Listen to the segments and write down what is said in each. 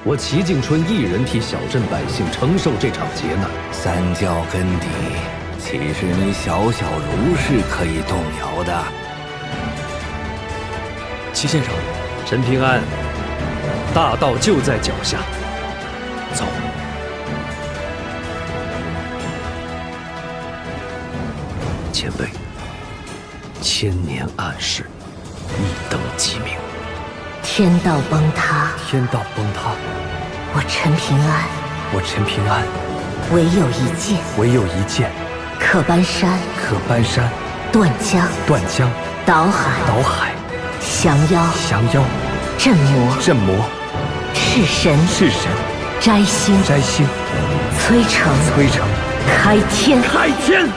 我齐敬春一人替小镇百姓承受这场劫难。三教根底，岂是你小小儒士可以动摇的？齐先生，陈平安，大道就在脚下，走。前辈，千年暗示，一灯即明。天道崩塌，天道崩塌，我陈平安，我陈平安，唯有一剑，唯有一剑，可搬山，可搬山，断江，断江，倒海，倒海，降妖，降妖，镇魔，镇魔，弑神，弑神，摘星，摘星，摧城，摧城，开天，开天。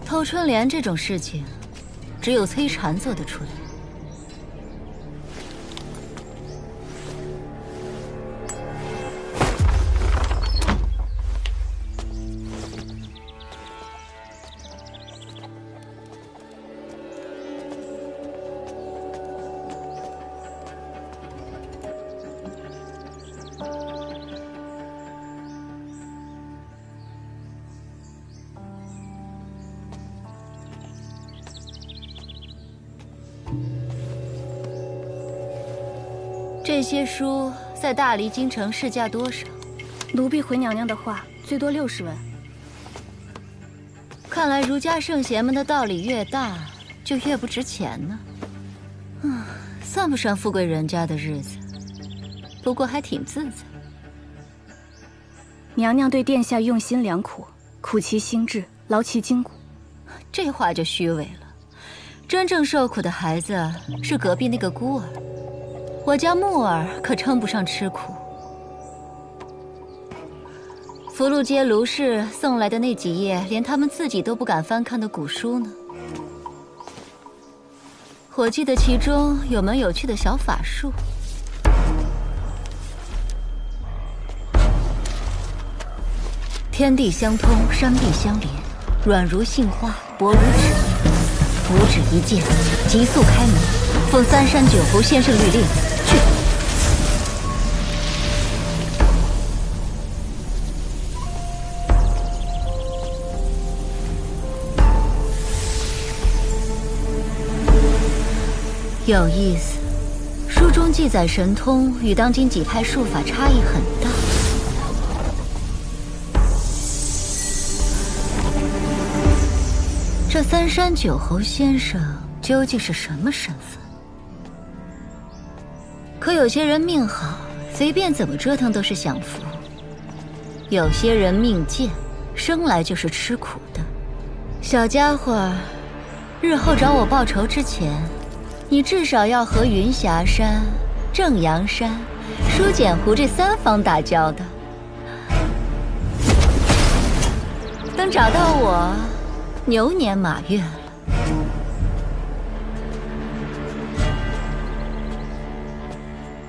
偷春联这种事情，只有崔禅做得出来。这些书在大黎京城市价多少？奴婢回娘娘的话，最多60文。看来儒家圣贤们的道理越大，就越不值钱呢。算不上富贵人家的日子，不过还挺自在。娘娘对殿下用心良苦，苦其心志，劳其筋骨。这话就虚伪了。真正受苦的孩子是隔壁那个孤儿。我家木儿可称不上吃苦。福禄街卢氏送来的那几页，连他们自己都不敢翻看的古书呢。我记得其中有门有趣的小法术。天地相通，山壁相连，软如杏花，薄如纸。五指一剑，急速开门，奉3山9侯先生律令，去！有意思，书中记载神通与当今几派术法差异很大。这3山9侯先生究竟是什么身份？可有些人命好，随便怎么折腾都是享福；有些人命贱，生来就是吃苦的。小家伙，日后找我报仇之前，你至少要和云霞山、正阳山、书简湖这3方打交道。等找到我，牛年马月了。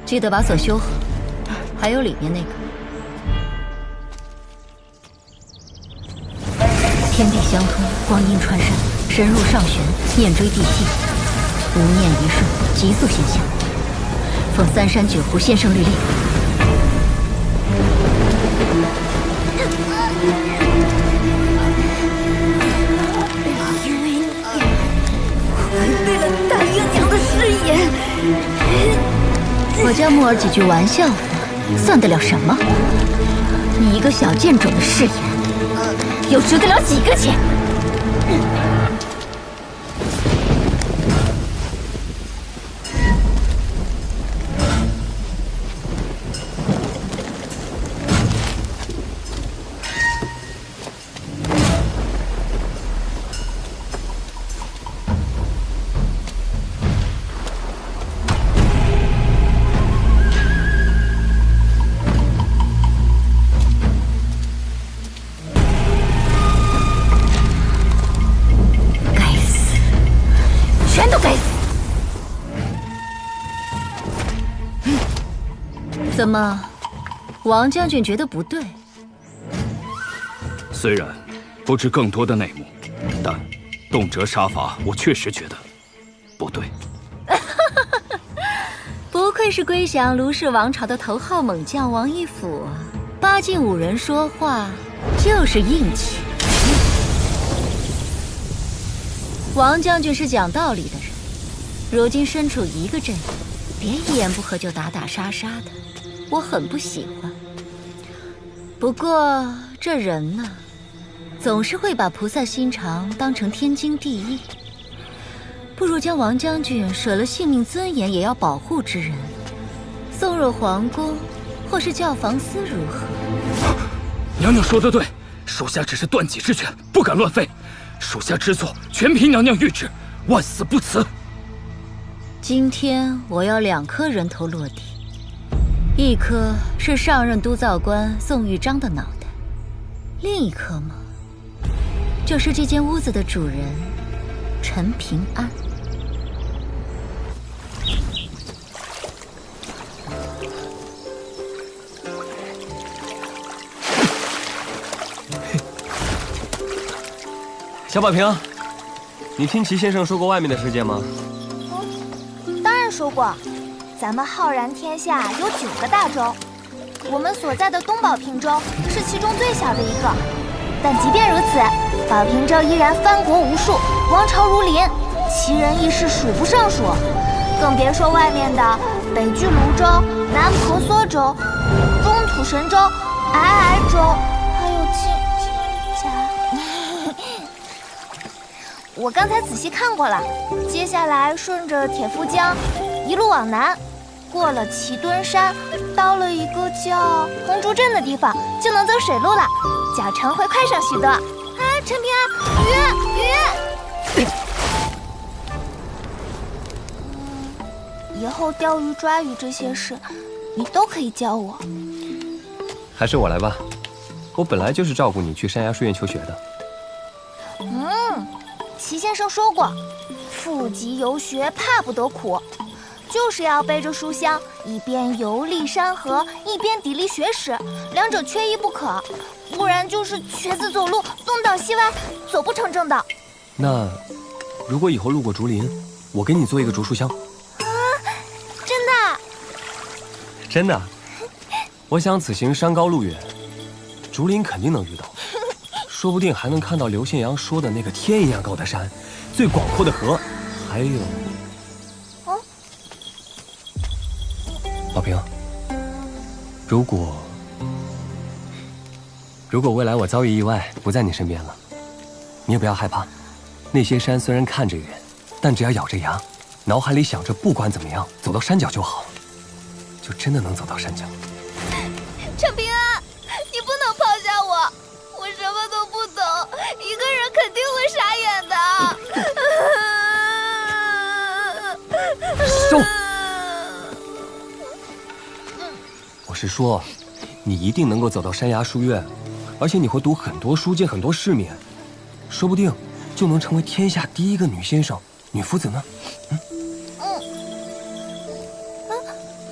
记得把锁修好，还有里面那个。天地相通，光阴穿山，神入上旋，念追地细，无念一瞬，急速现象。奉3山9侯先生律令。对了大姨娘的誓言，我家木儿几句玩笑话，算得了什么？你一个小贱种的誓言，又值得了几个钱？全都该死！怎么，王将军觉得不对？虽然不知更多的内幕，但动辄杀伐，我确实觉得不对。不愧是归降卢氏王朝的头号猛将王义府啊！八进五人说话就是硬气。王将军是讲道理的人，如今身处一个阵营，别一言不合就打打杀杀的，我很不喜欢。不过这人呢，总是会把菩萨心肠当成天经地义。不如将王将军舍了性命尊严也要保护之人送入皇宫，或是教房司如何？娘娘说得对，属下只是断己之权，不敢乱废。属下知错，全凭娘娘谕旨，万死不辞。今天我要2颗人头落地，一颗是上任督造官宋玉章的脑袋，另一颗嘛，就是这间屋子的主人陈平安。小宝平，你听齐先生说过外面的世界吗？当然说过。咱们浩然天下有9个大洲，我们所在的东宝平洲是其中最小的一个。但即便如此，宝平洲依然藩国无数，王朝如林，奇人异事数不胜数。更别说外面的北距泸州、南婆娑州、中土神州、皑皑州，还有我刚才仔细看过了，接下来顺着铁夫江一路往南，过了齐墩山，到了一个叫红竹镇的地方，就能走水路了，脚程会快上许多。陈平安，鱼。以后钓鱼抓鱼这些事，你都可以教我。还是我来吧，我本来就是照顾你去山崖书院求学的。齐先生说过，富集游学怕不得苦，就是要背着书箱，一边游历山河，一边砥砺学识，两者缺一不可，不然就是瘸子走路，东倒西歪，走不成正道。那如果以后路过竹林，我给你做一个竹书箱。真的？真的。我想此行山高路远，竹林肯定能遇到。说不定还能看到刘宪阳说的那个天一样高的山，最广阔的河，还有……宝平，如果未来我遭遇意外不在你身边了，你也不要害怕。那些山虽然看着远，但只要咬着牙，脑海里想着不管怎么样走到山脚就好，就真的能走到山脚。陈平安，你不能抛下我。我什么都不懂，一个人肯定会傻眼的。收！我是说，你一定能够走到山崖书院，而且你会读很多书，见很多世面，说不定就能成为天下第一个女先生、女夫子呢。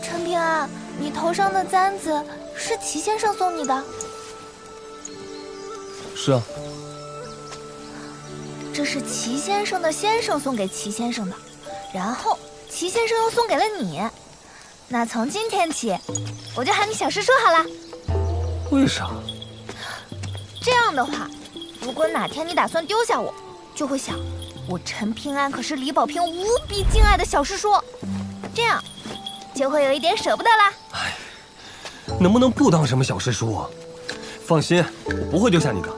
陈平安，你头上的簪子是齐先生送你的？是啊，这是齐先生的先生送给齐先生的，然后齐先生又送给了你。那从今天起，我就喊你小师叔好了。为啥？这样的话，如果哪天你打算丢下我，就会想，我陈平安可是李宝平无比敬爱的小师叔，这样就会有一点舍不得啦。哎，能不能不当什么小师叔啊？放心，我不会丢下你的。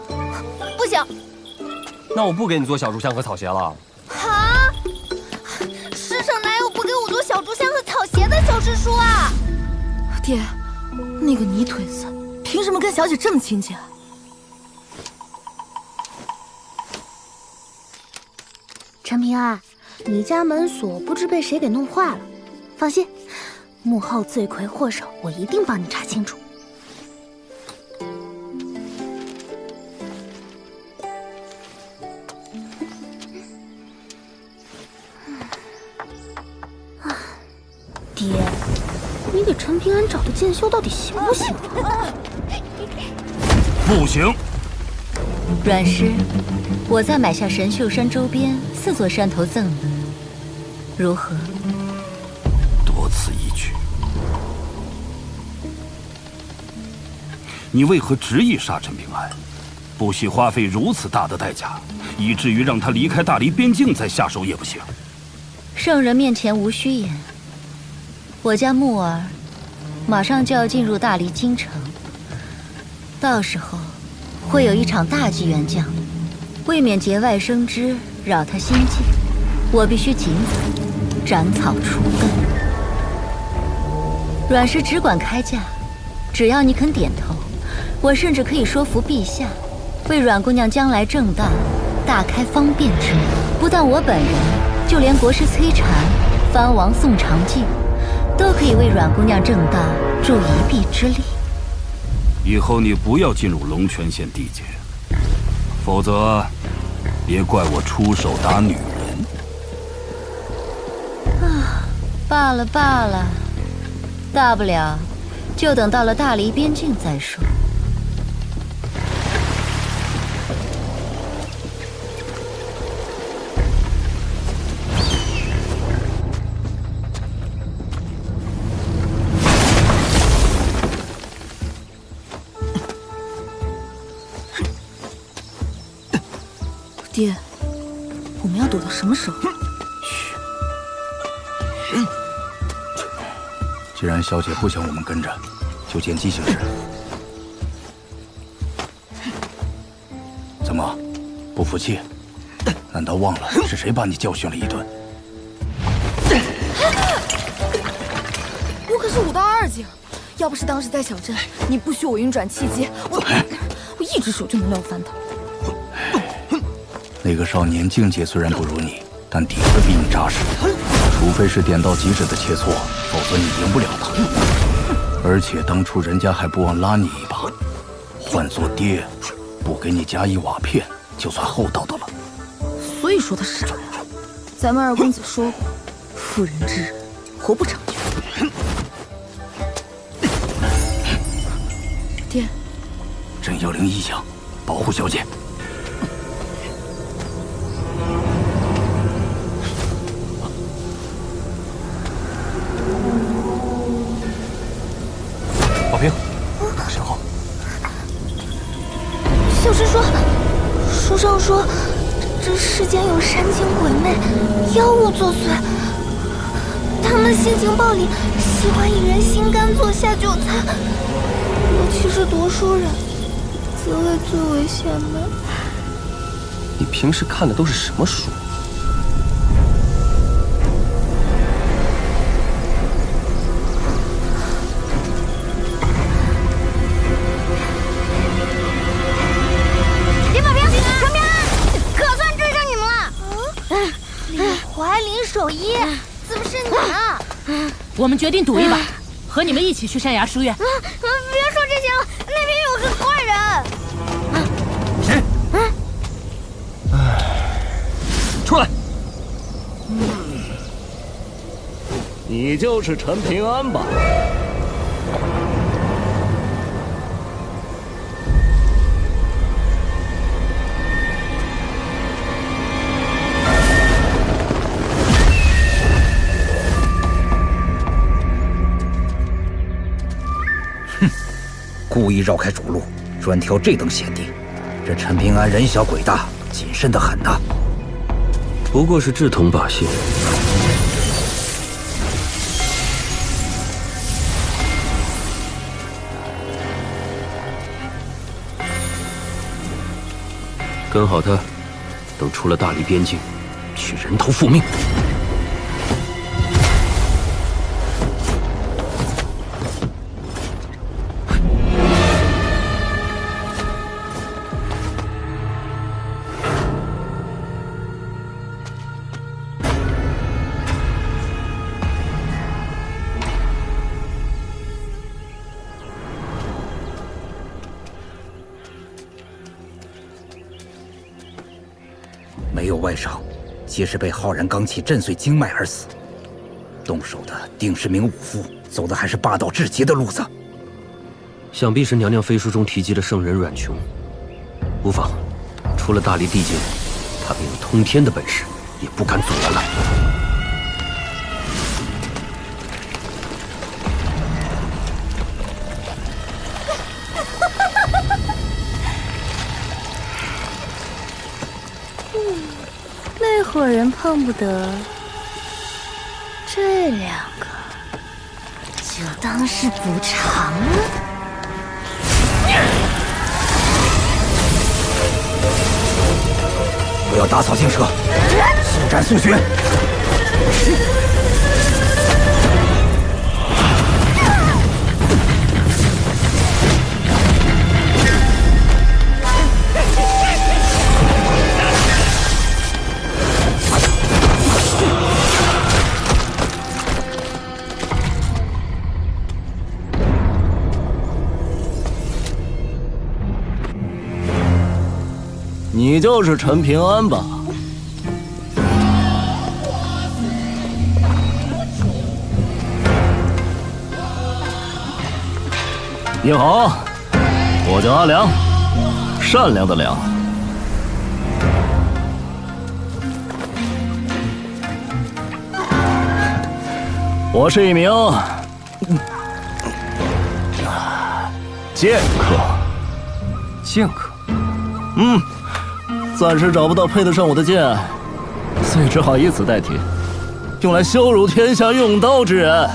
不行，那我不给你做小竹箱和草鞋了。啊！世上哪有不给我做小竹箱和草鞋的小师叔啊？爹，那个泥腿子凭什么跟小姐这么亲近？陈平安，你家门锁不知被谁给弄坏了，放心，幕后罪魁祸首我一定帮你查清楚。爹，你给陈平安找的剑修到底行不行？不行。阮师，我再买下神秀山周边4座山头赠你，如何？多此一举。你为何执意杀陈平安？不惜花费如此大的代价，以至于让他离开大黎边境再下手也不行。圣人面前无虚言，我家木儿马上就要进入大黎京城，到时候会有一场大机缘降临，未免节外生枝，扰他心境，我必须尽早斩草除根。阮氏只管开价，只要你肯点头，我甚至可以说服陛下，为阮姑娘将来正大大开方便之门。不但我本人，就连国师崔禅、藩王宋长敬，都可以为阮姑娘正大助一臂之力。以后你不要进入龙泉县地界，否则别怪我出手打女人。啊，罢了罢了，大不了就等到了大黎边境再说。爹，我们要躲到什么时候？既然小姐不想我们跟着，就见机行事。怎么，不服气？难道忘了是谁把你教训了一顿？我可是武道2境，要不是当时在小镇，你不许我运转气机，我一只手就能撂翻他。那个少年境界虽然不如你，但底子比你扎实。除非是点到即止的切磋，否则你赢不了他。而且当初人家还不忘拉你一把，换做爹，不给你加1瓦片，就算厚道的了。所以说他傻呀。咱们二公子说过，妇人之仁，活不长久。爹，朕要领一将，保护小姐。宝平，身后。小师说，书上说，这世间有山精鬼魅、妖物作祟，他们性情暴戾，喜欢以人心肝做下酒菜，尤其是读书人，则会最为险美。你平时看的都是什么书？守一，怎么是你啊？我们决定赌一把，和你们一起去山崖书院。别说这些了，那边有个怪人。谁？出来！你就是陈平安吧？故意绕开主路，专挑这等险地。这陈平安人小鬼大，谨慎得很呐。不过是志同把戏。跟好他，等出了大黎边境，去人头复命。没有外伤，皆是被浩然罡气震碎经脉而死。动手的定是名武夫，走的还是霸道至极的路子。想必是娘娘飞书中提及的圣人阮琼。无妨，除了大力地界，他便有通天的本事，也不敢阻拦了。那伙人碰不得，这两个就当是补偿了。不要打草惊蛇，速战速决。你就是陈平安吧？你好，我叫阿良，善良的良。我是一名剑客。剑客？暂时找不到配得上我的剑，所以只好以此代替，用来羞辱天下用刀之人。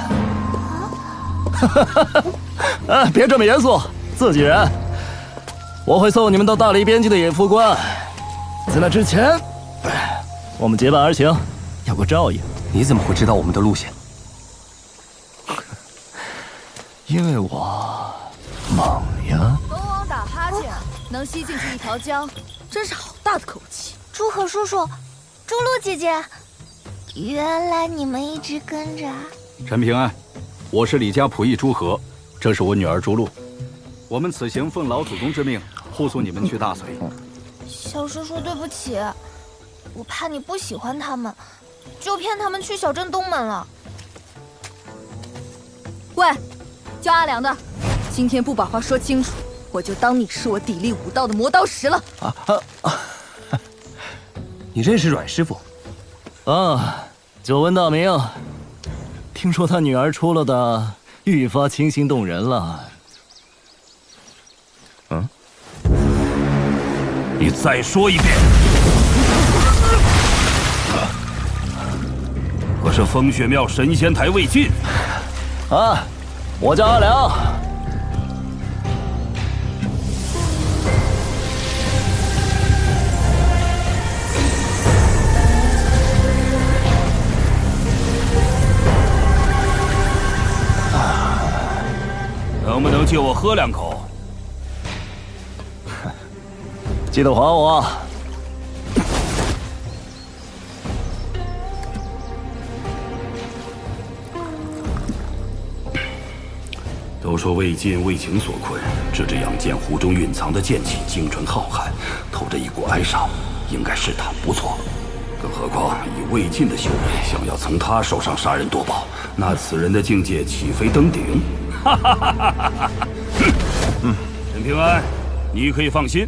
哎，别这么严肃，自己人。我会送你们到大黎边境的野夫关，在那之前，我们结伴而行，有个照应。你怎么会知道我们的路线？因为我猛呀。龙王打哈欠，能吸进去一条江，真是好大的口气。朱可叔叔，朱露姐姐，原来你们一直跟着。陈平安，我是李家仆役朱和，这是我女儿朱露。我们此行奉老祖宗之命，护送你们去大隋。小师叔，对不起，我怕你不喜欢他们，就骗他们去小镇东门了。喂，叫阿良的，今天不把话说清楚，我就当你是我砥砺武道的磨刀石了。你认识阮师傅？久闻大名，听说他女儿出了的愈发清新动人了。你再说一遍。我是风雪庙神仙台魏晋。我叫阿良。能不能借我喝两口？记得还我。都说魏晋为情所困，这只杨戬壶中蕴藏的剑气精纯浩瀚，透着一股哀伤，应该是他不错。更何况以魏晋的修为，想要从他手上杀人夺宝，那此人的境界岂非登顶？陈平安，你可以放心，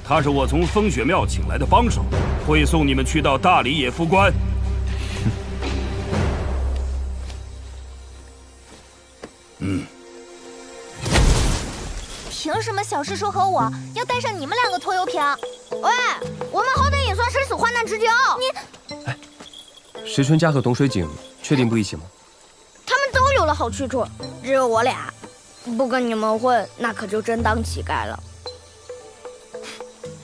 他是我从风雪庙请来的帮手，会送你们去到大理野夫关。凭什么小师叔和我要带上你们两个拖油瓶？喂，我们好歹也算生死患难之交。你，石春家和董水井确定不一起吗？他们都有了好去处，只有我俩。不跟你们混，那可就真当乞丐了。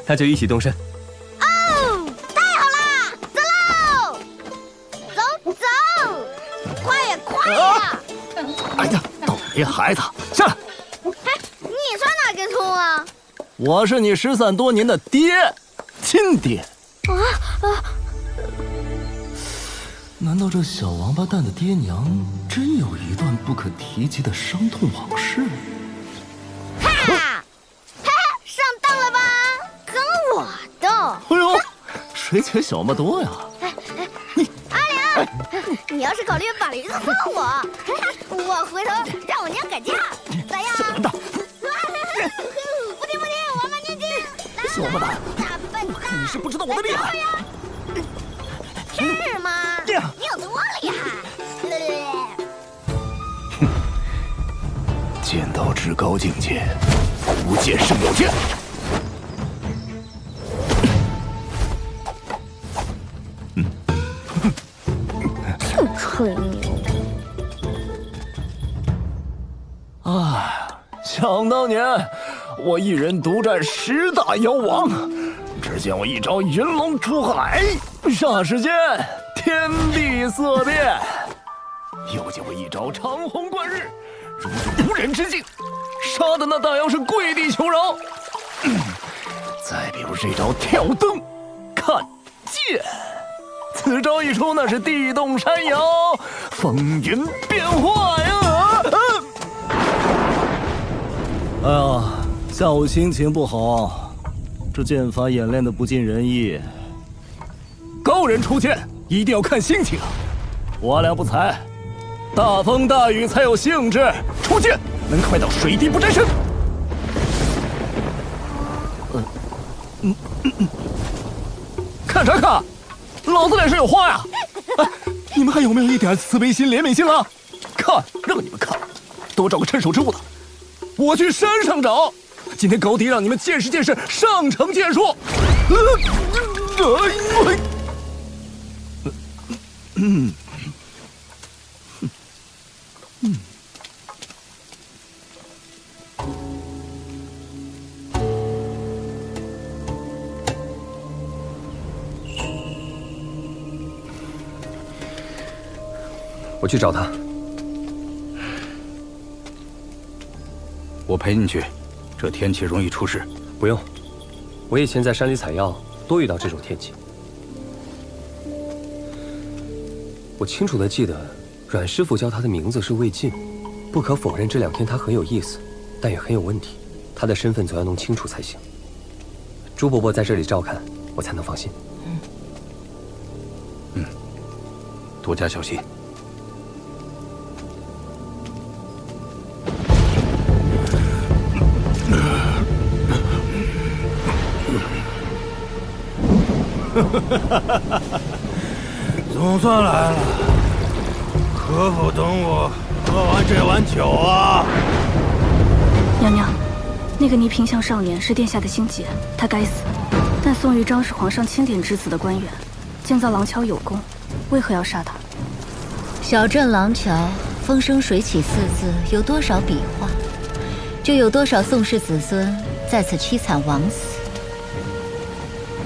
那就一起动身。哦，太好啦！走喽，走，快呀，快呀！哎呀，倒霉孩子，下来！你算哪根葱啊？我是你失散多年的爹，亲爹。难道这小王八蛋的爹娘真有一段不可提及的伤痛往事？哈哈，上当了吧？跟我斗！哎呦，谁且小么多呀？阿良，你要是考虑把梨子送我，我回头让我娘改嫁，咋样？小笨蛋！不听，我们念经。小笨蛋，大笨蛋，你是不知道我的厉害。是吗？你有多厉害？剑道至高境界，无剑胜有剑。吹牛！想当年，我一人独战10大妖王，只见我一招云龙出海，霎时间天地色变；又见我一招长虹贯日，如入无人之境，杀的那大妖是跪地求饶。再比如这招跳灯看剑，此招一出，那是地动山摇，风云变化呀！哎呀，下午心情不好，这剑法演练的不尽人意。高人出剑一定要看心情，我俩不才，大风大雨才有兴致，出剑能快到水滴不沾身。看啥看？老子脸上有花呀！哎，你们还有没有一点慈悲心、怜悯心了？看，让你们看，多找个趁手之物的。我去山上找，今天高低让你们见识见识上乘剑术。我去找他。我陪你去，这天气容易出事。不用，我以前在山里采药，多遇到这种天气。我清楚地记得，阮师傅叫他的名字是魏晋。不可否认，这2天他很有意思，但也很有问题。他的身份总要弄清楚才行。朱伯伯在这里照看，我才能放心。多加小心。总算来了，可否等我喝完这碗酒啊？娘娘，那个倪萍乡少年是殿下的心结，他该死。但宋玉章是皇上钦点之子的官员，建造廊桥有功，为何要杀他？小镇廊桥，风生水起4字有多少笔画，就有多少宋氏子孙在此凄惨枉死。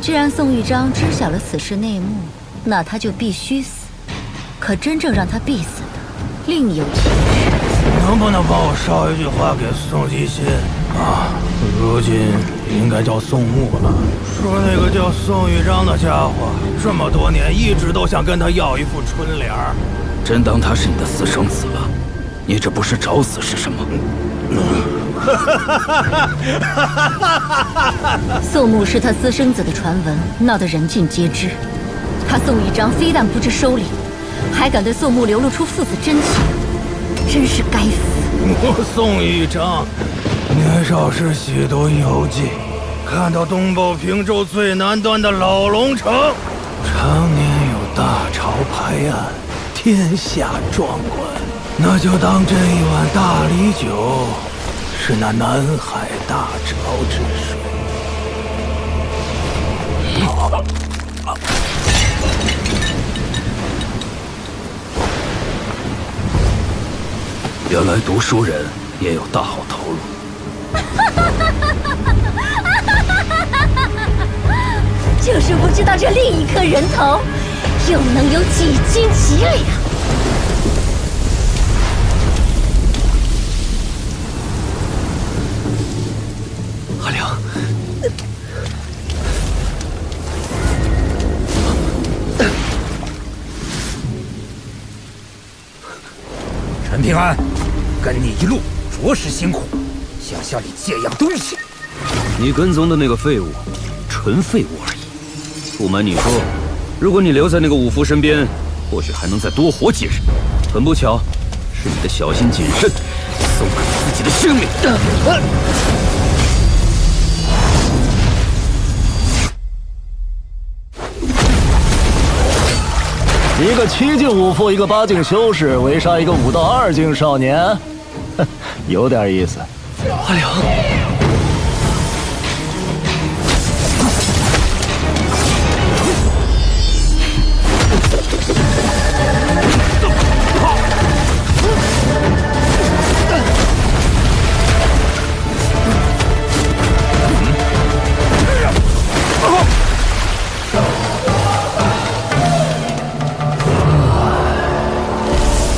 既然宋玉章知晓了此事内幕，那他就必须死。可真正让他必死的，另有其事。能不能帮我捎一句话给宋继新啊？如今应该叫宋牧了。说那个叫宋玉章的家伙，这么多年一直都想跟他要一副春联儿。真当他是你的私生子了？你这不是找死是什么？宋牧是他私生子的传闻闹得人尽皆知，他宋玉章非但不知收敛，还敢对宋牧流露出父子真情，真是该死。我宋玉章年少时喜读游记，看到东北平州最南端的老龙城，常年有大潮拍岸，天下壮观。那就当这一碗大梨酒是那南海大潮之水。原来读书人也有大好头颅。就是不知道这另一颗人头又能有几斤几两。阿良，陈平安，跟你一路着实辛苦，想向你借样东西。你跟踪的那个废物，纯废物而已。不瞒你说，如果你留在那个五福身边，或许还能再多活几日。很不巧，是你的小心谨慎，送给了自己的性命。一个7境武夫，一个8境修士，围杀一个5到2境少年，有点意思。阿良，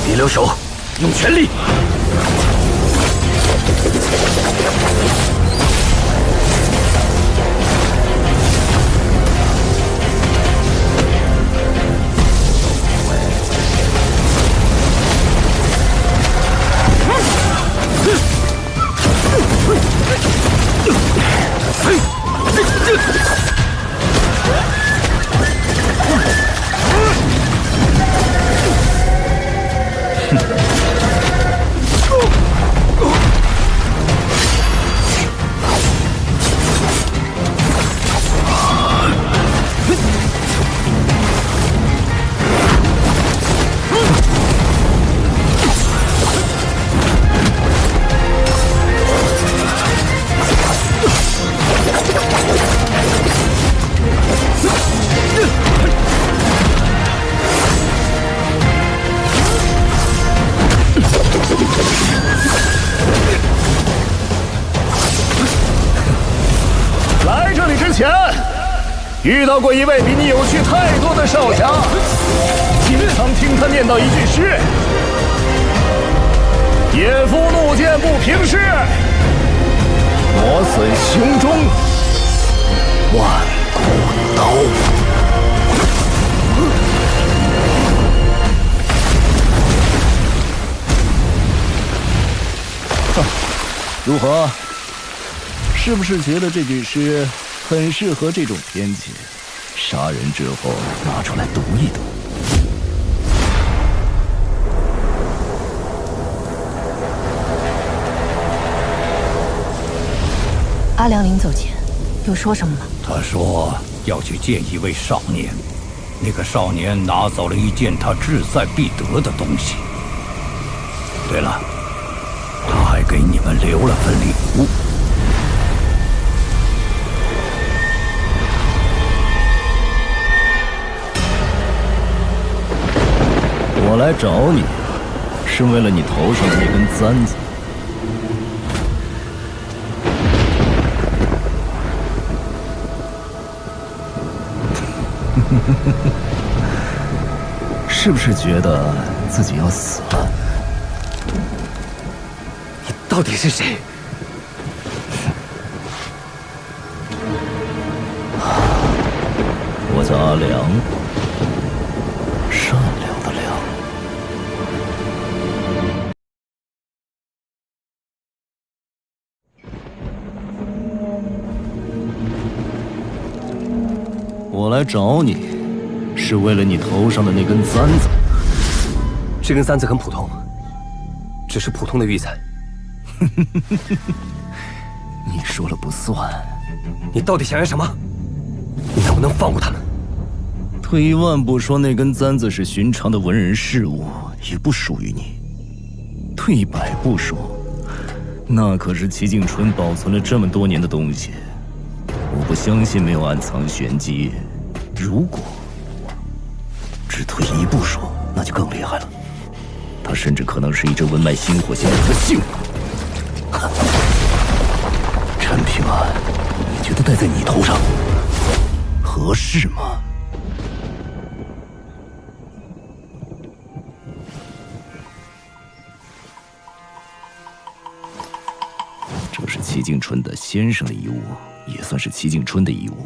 别留手，用全力！遇到过一位比你有趣太多的少侠，经常听他念叨一句诗：“野夫怒剑不平视，磨损胸中万骨刀。”如何？是不是觉得这句诗很适合这种天气，杀人之后拿出来读一读？阿良临走前有说什么吗？他说要去见一位少年，那个少年拿走了一件他志在必得的东西。对了，他还给你们留了份礼物。我来找你，是为了你头上的那根簪子。是不是觉得自己要死了？你到底是谁？我叫阿良，善良的良。我来找你，是为了你头上的那根簪子。这根簪子很普通，只是普通的玉簪。你说了不算。你到底想要什么？你能不能放过他们？退一万步说，那根簪子是寻常的文人事物，也不属于你。退一百步说，那可是齐景春保存了这么多年的东西。我不相信没有暗藏玄机。如果只退一步说，那就更厉害了。它甚至可能是一只文脉星火星火的幸福。陈平安，你觉得戴在你头上合适吗？这是齐景春的先生的遗物，也算是齐景春的遗物。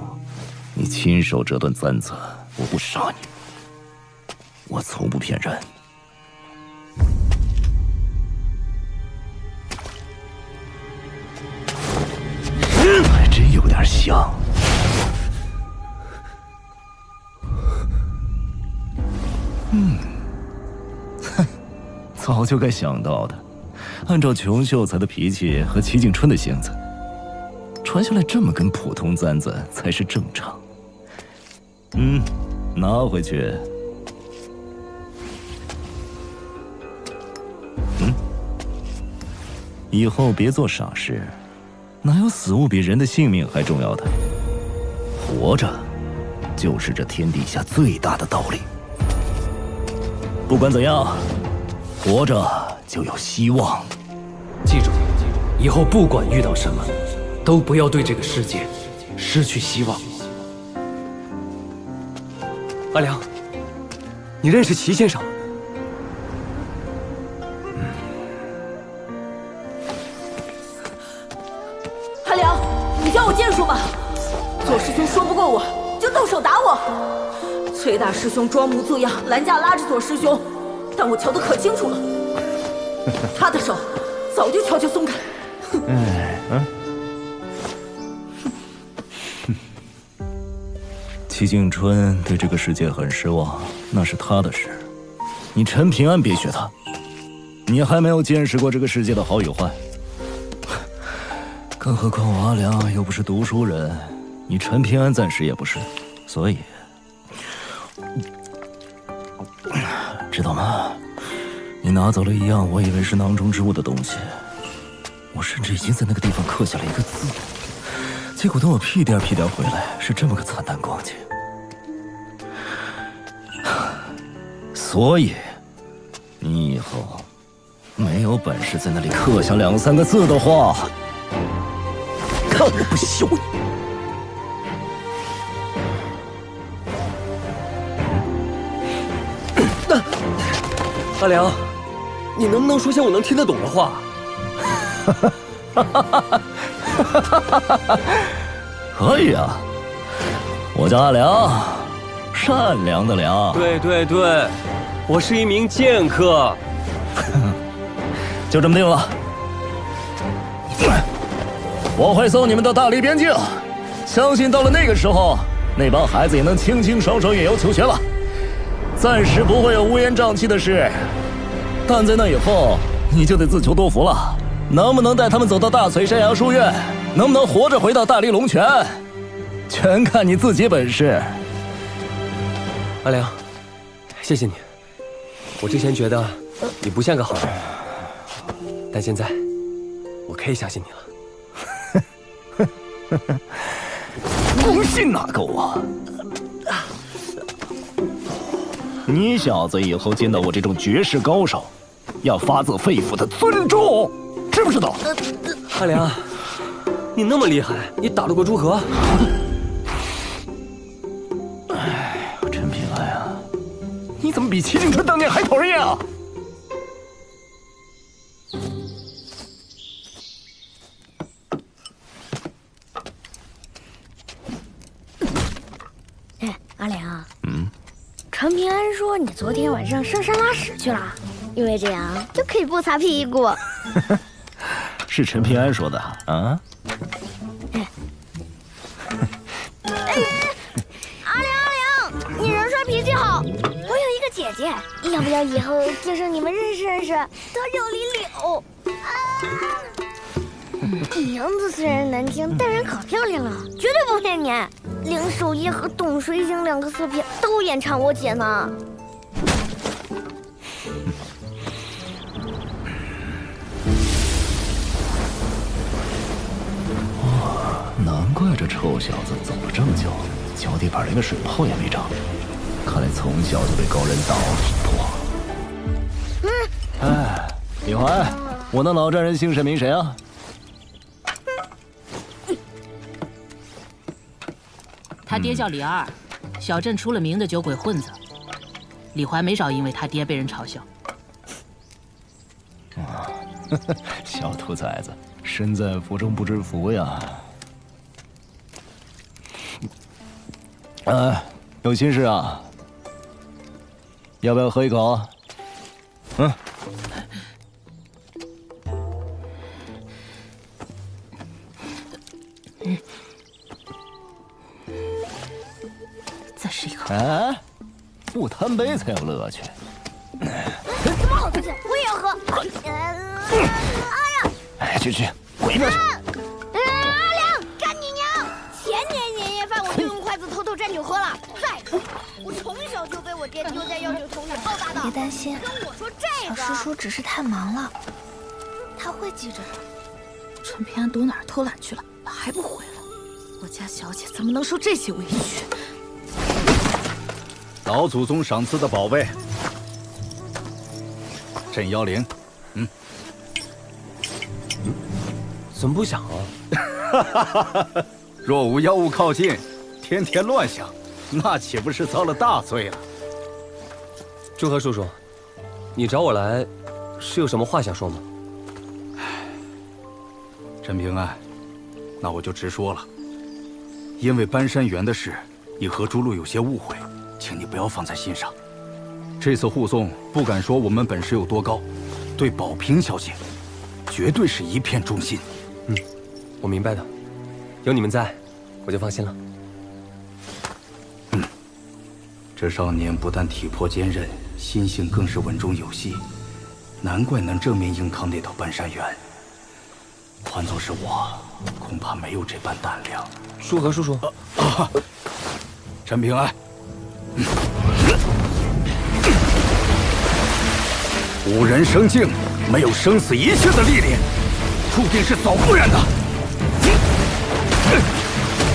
你亲手折断簪子，我不杀你。我从不骗人。还真有点像。早就该想到的。按照穷秀才的脾气和齐景春的性子，传下来这么跟普通簪子才是正常。拿回去。以后别做傻事，哪有死物比人的性命还重要的？活着，就是这天底下最大的道理。不管怎样，活着就有希望。记住，以后不管遇到什么，都不要对这个世界失去希望。阿良，你认识齐先生？阿良，你教我剑术吧。左师兄说不过我，就动手打我。崔大师兄装模作样拦架拉着左师兄，但我瞧得可清楚了，他的手早就悄悄松开。齐景春对这个世界很失望，那是他的事。你陈平安别学他，你还没有见识过这个世界的好与坏。更何况我阿良又不是读书人，你陈平安暂时也不是，所以，知道吗？你拿走了一样我以为是囊中之物的东西，我甚至已经在那个地方刻下了一个字，结果等我屁颠屁颠回来，是这么个惨淡光景。所以，你以后没有本事在那里刻下2、3个字的话，看我不休你！阿良，你能不能说些我能听得懂的话？可以啊，我叫阿良，善良的良。对对对，我是一名剑客。就这么定了。我会送你们到大理边境，相信到了那个时候，那帮孩子也能清清爽爽远游求学了。暂时不会有乌烟瘴气的事，但在那以后，你就得自求多福了。能不能带他们走到大翠山崖书院，能不能活着回到大理龙泉，全看你自己本事。阿良，谢谢你。我之前觉得你不像个好人，但现在我可以相信你了。不信哪够啊！你小子以后见到我这种绝世高手，要发自肺腑的尊重，知不知道？阿良，你那么厉害，你打得过朱河？哎，陈平安啊，你怎么比齐景春当年还讨人厌啊？哎，阿良。陈平安说你昨天晚上上山拉屎去了，因为这样就可以不擦屁股。是陈平安说的啊？阿良，你人帅脾气好。我有一个姐姐，要不要以后介绍你们认识认识？她叫李柳。名字虽然难听，但人可漂亮了，绝对不骗你。林守业和董水晶2个色片都眼馋我姐呢。难怪这臭小子走了这么久，脚底板连个水泡也没长，看来从小就被高人打体魄。哎，李怀，我那老丈人姓甚名谁啊？他爹叫李二，小镇出了名的酒鬼混子。李怀没少因为他爹被人嘲笑。小兔崽子，身在福中不知福呀！有心事啊？要不要喝一口啊？再试一口。不贪杯才有乐趣。什么好东西？我也要喝。哎呀！哎，去，滚一边去！阿良，干你娘！前年年夜饭我就用筷子偷偷蘸酒喝了。再说，我从小就被我爹丢在药酒桶里暴打的。别担心，跟我说这个。小师叔只是太忙了，他会记着的。陈平安躲哪儿偷懒去了？还不回来？我家小姐怎么能受这些委屈？老祖宗赏赐的宝贝，镇妖铃。怎么不想啊？若无妖物靠近，天天乱想，那岂不是遭了大罪了？祝贺叔叔，你找我来，是有什么话想说吗？陈平安，那我就直说了。因为搬山园的事，你和朱露有些误会，请你不要放在心上。这次护送，不敢说我们本事有多高，对宝平小姐，绝对是一片忠心。我明白的，有你们在，我就放心了。这少年不但体魄坚韧，心性更是稳中有细，难怪能正面硬抗那道半山原。换作是我，恐怕没有这般胆量。舒和叔叔，陈平安，五人生境，没有生死一切的历练，注定是走不远的。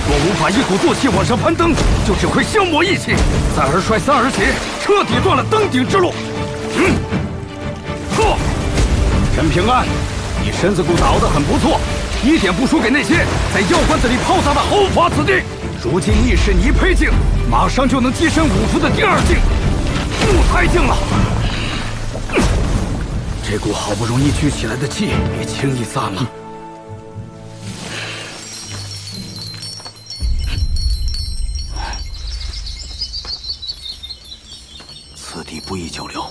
若无法一鼓作气往上攀登，就只会消磨意气，再而衰，三而竭，彻底断了登顶之路。陈平安，你身子骨打得很不错，一点不输给那些在药罐子里泡杂的毫发子弟。如今逆势泥胚境，马上就能跻身五符的第二境木胎境了。这股好不容易聚起来的气，别轻易散了。此地不宜久留。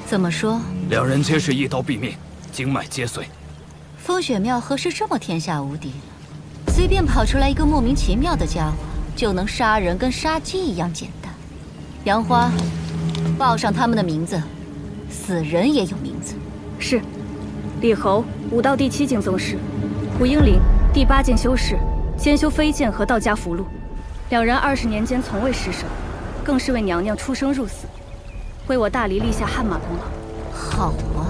怎么说？两人皆是一刀毙命，经脉皆碎。风雪庙何时这么天下无敌了？随便跑出来一个莫名其妙的家伙，就能杀人跟杀鸡一样简单。杨花，报上他们的名字，死人也有名字。是，李侯，武道第7境宗师；胡英林，第8境修士，兼修飞剑和道家符箓。两人20年间从未失手，更是为娘娘出生入死，为我大黎立下汗马功劳。好啊！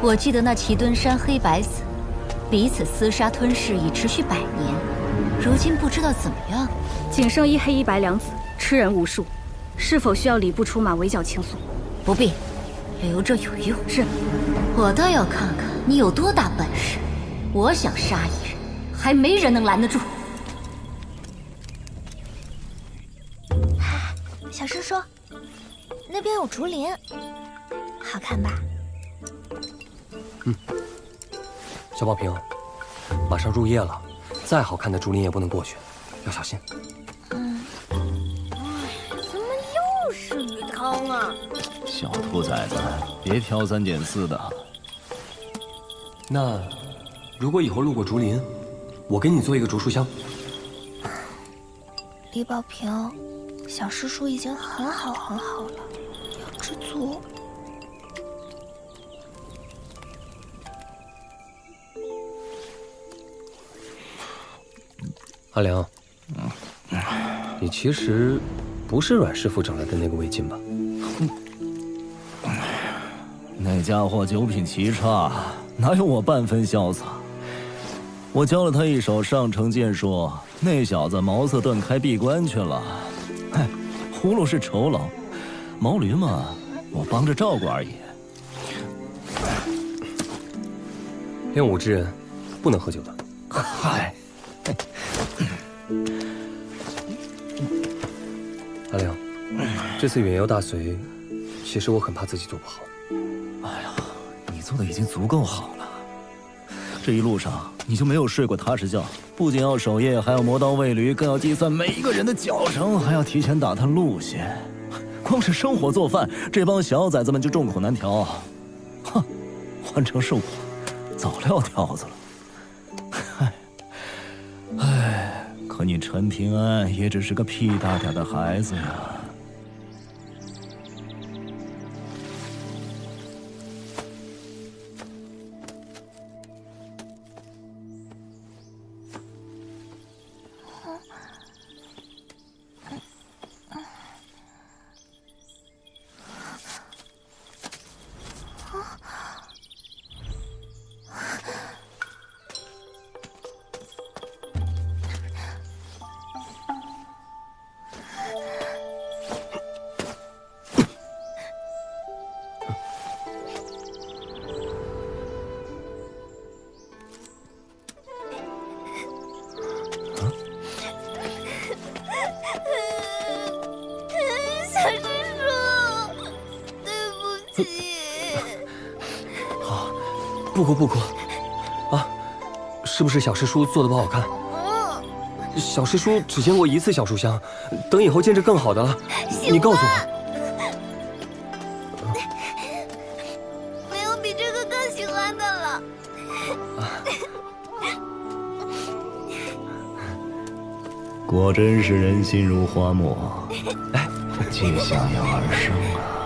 我记得那齐敦山黑白子，彼此厮杀吞噬已持续100年，如今不知道怎么样。仅剩1黑1白两子，吃人无数，是否需要礼部出马围剿倾诉？不必，留着有用。是，我倒要看看你有多大本事。我想杀一人，还没人能拦得住。小师叔，那边有竹林，好看吧？小宝平，马上入夜了，再好看的竹林也不能过去，要小心。怎么又是鱼汤啊？小兔崽子，别挑3拣4的。那，如果以后路过竹林，我给你做一个竹书香。李宝平，小师叔已经很好了，要知足。阿良，你其实不是阮师傅整来的那个魏晋吧？那家伙9品奇差，哪有我半分潇洒？我教了他一手上乘剑术，那小子茅塞顿开闭关去了。嗨，葫芦是酬劳，毛驴嘛，我帮着照顾而已。练武之人，不能喝酒的。嗨。阿良，这次远游大隋，其实我很怕自己做不好。哎呀，你做的已经足够好了。这一路上你就没有睡过踏实觉，不仅要守夜，还要磨刀喂驴，更要计算每一个人的脚程，还要提前打探路线。光是生火做饭，这帮小崽子们就众口难调。哼，换成是我，早撂挑子了。唉，可你陈平安也只是个屁大点的孩子呀。不哭，啊，是不是小师叔做的不好看？小师叔只见过一次小书香，等以后见着更好的了，你告诉我。没有比这个更喜欢的了。果真是人心如花墨，既想要而生啊！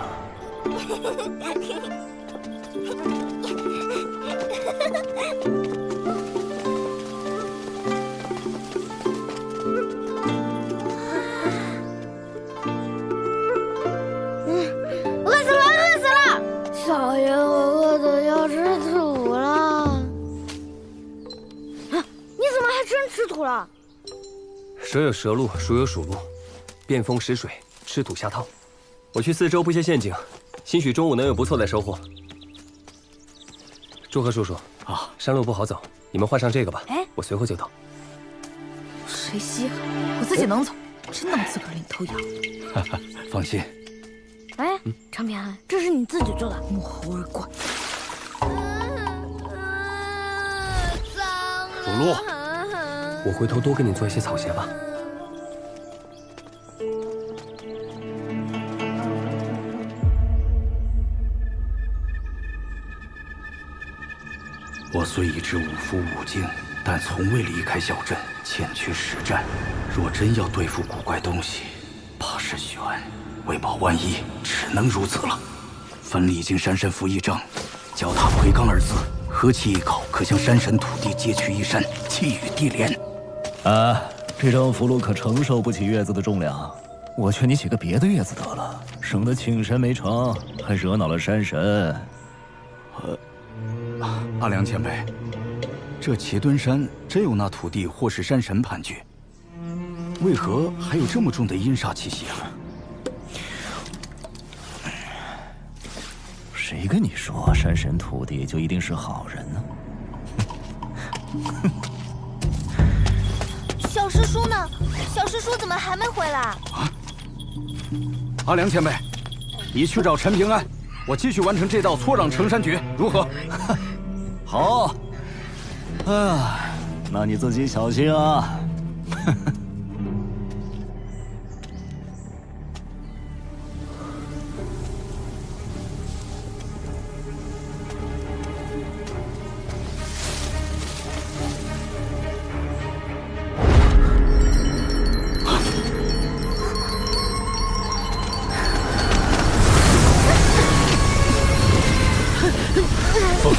蛇有蛇路，鼠有鼠路，变风食水，吃土下套。我去四周布些陷阱，兴许中午能有不错的收获。祝贺叔叔啊，山路不好走，你们换上这个吧。哎，我随后就到。谁稀罕？我自己能走，真当自个儿领头羊。放心。哎，陈平安，这是你自己做的，沐猴而冠。主路。我回头多给你做一些草鞋吧。我虽已知五福五境，但从未离开小镇前去实战。若真要对付古怪东西，怕是悬。为保万一，只能如此了。分历经山神符一张，脚踏魁罡二字，合其一口，可将山神土地皆取一山，气与地连。啊，这张符箓可承受不起月子的重量，我劝你起个别的月子得了，省得请神没成，还惹恼了山神。阿良前辈，这茄墩山真有那土地或是山神盘踞，为何还有这么重的阴煞气息啊？谁跟你说山神土地就一定是好人呢？小师叔呢？小师叔怎么还没回来？啊！阿良前辈，你去找陈平安，我继续完成这道搓壤成山诀，如何？好。啊，那你自己小心啊。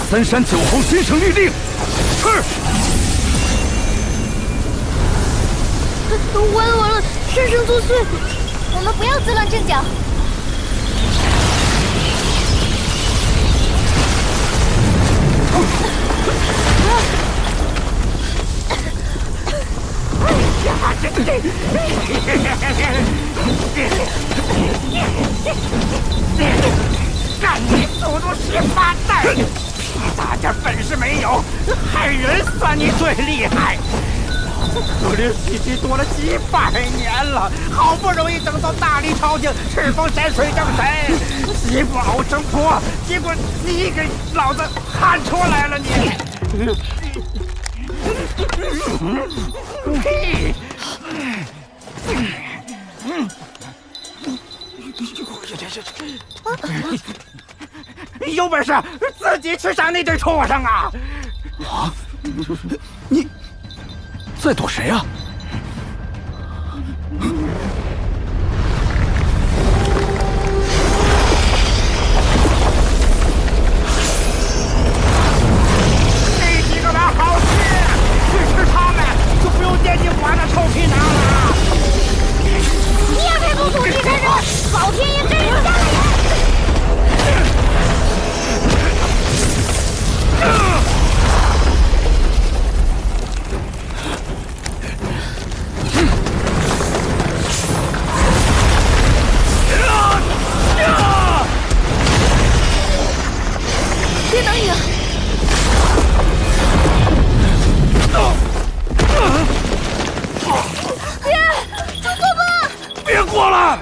三山九侯先生律令，是。完了，山神作祟！我们不要自乱阵脚。干你祖宗18代！屁大点本事没有，害人算你最厉害！可怜西岐躲了几百年了，好不容易等到大理朝廷敕封山水正神，西部敖成婆，结果你给老子喊出来了你！有本事自己去杀那对畜生啊！啊！你在躲谁啊？那几个玩好事，去吃他们，就不用惦记我的臭皮囊了。灭北族土地神人，老天爷真是吓人！别能赢！爹，住口吧！别过来！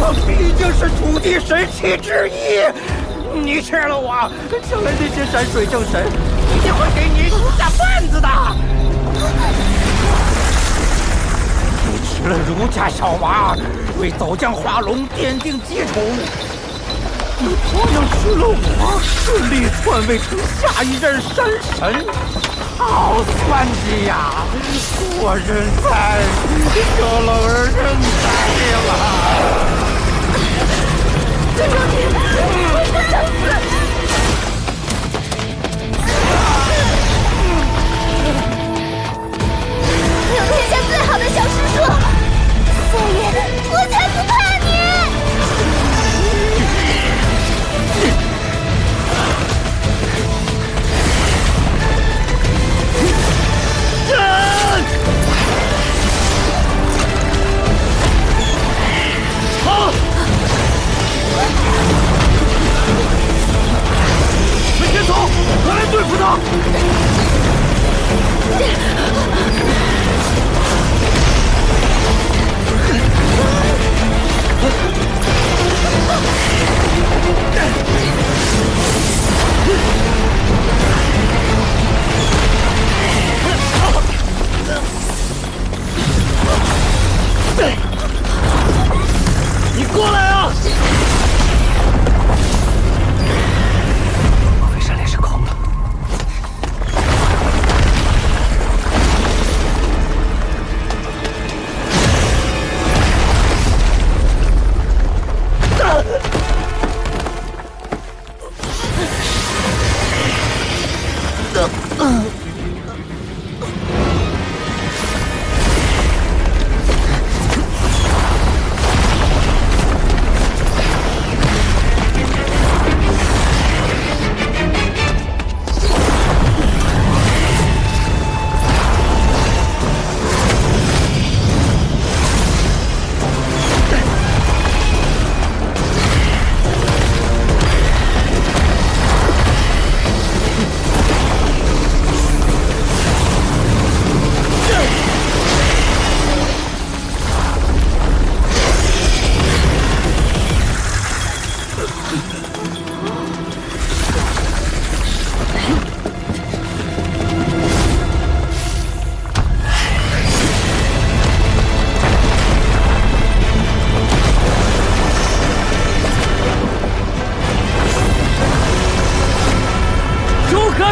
我毕竟是土地神器之一，你吃了我，将来那些山水正神一定会给你下绊子的。你吃了儒家小娃，为走将化龙奠定基础。你同样吃了我，顺利篡位成下一任山神，好算计呀！我认栽，高老儿认栽了。郑少廷，我不想死！有天下最好的小师叔，所以我才不怕你。好，魏天聪，我来对付他。你过来啊！莫非山炼是空的？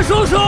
叔叔！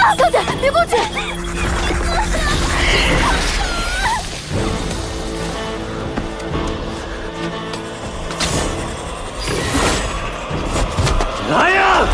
啊，小姐，别过去！来呀！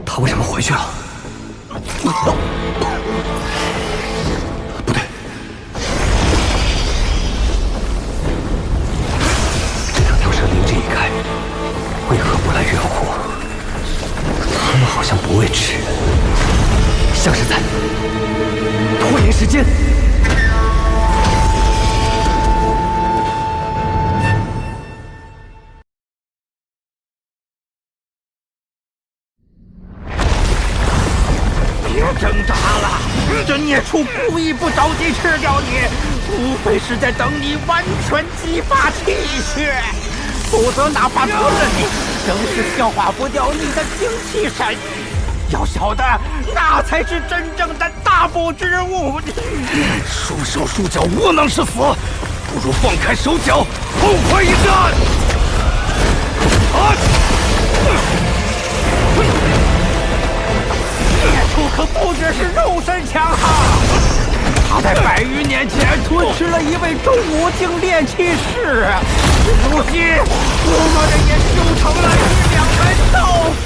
他为什么回去了？不对，这两条蛇灵智已开，为何不来月湖？他们好像不为吃人，像是在拖延时间。挣扎了！这孽畜故意不着急吃掉你，无非是在等你完全激发气血，否则哪怕吃了你，仍是消化不掉你的精气神。要晓得，那才是真正的大补之物。束手束脚，窝囊是死，不如放开手脚，痛快一战！孽畜可不只是肉身强悍，他在100余年前吞吃了一位中武境炼气士，如今估摸着也修成了1、2门道法。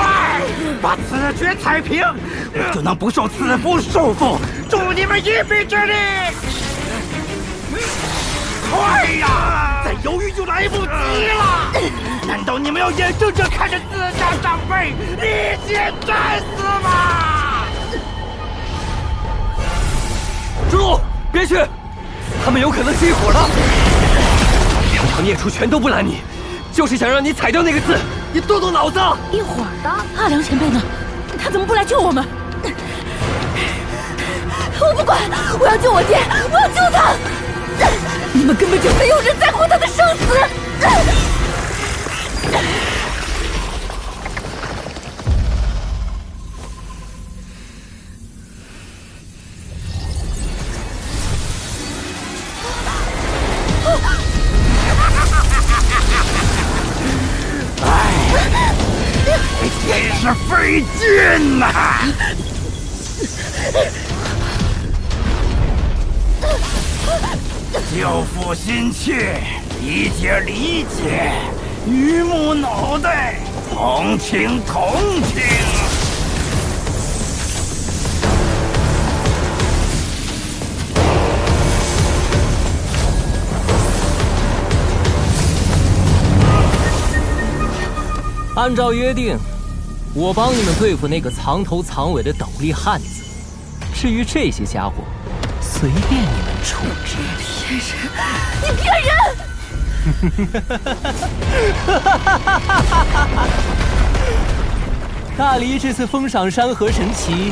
快把此决踩平，我就能不受此符束缚，助你们一臂之力。快呀！再犹豫就来不及了。难道你们要眼睁睁看着自家长辈立剑战死吗？朱露，别去，他们有可能是一伙的。两条孽畜全都不拦你，就是想让你踩掉那个字。你动动脑子！一伙儿的，阿良前辈呢？他怎么不来救我们？我不管，我要救我爹，我要救他！你们根本就没有人在乎他的生死！真是费劲呐！救父心切，理解，榆木脑袋，同情。按照约定，我帮你们对付那个藏头藏尾的斗笠汉子。至于这些家伙，随便你们处置。骗人！你骗人！大黎这次封赏山河神奇，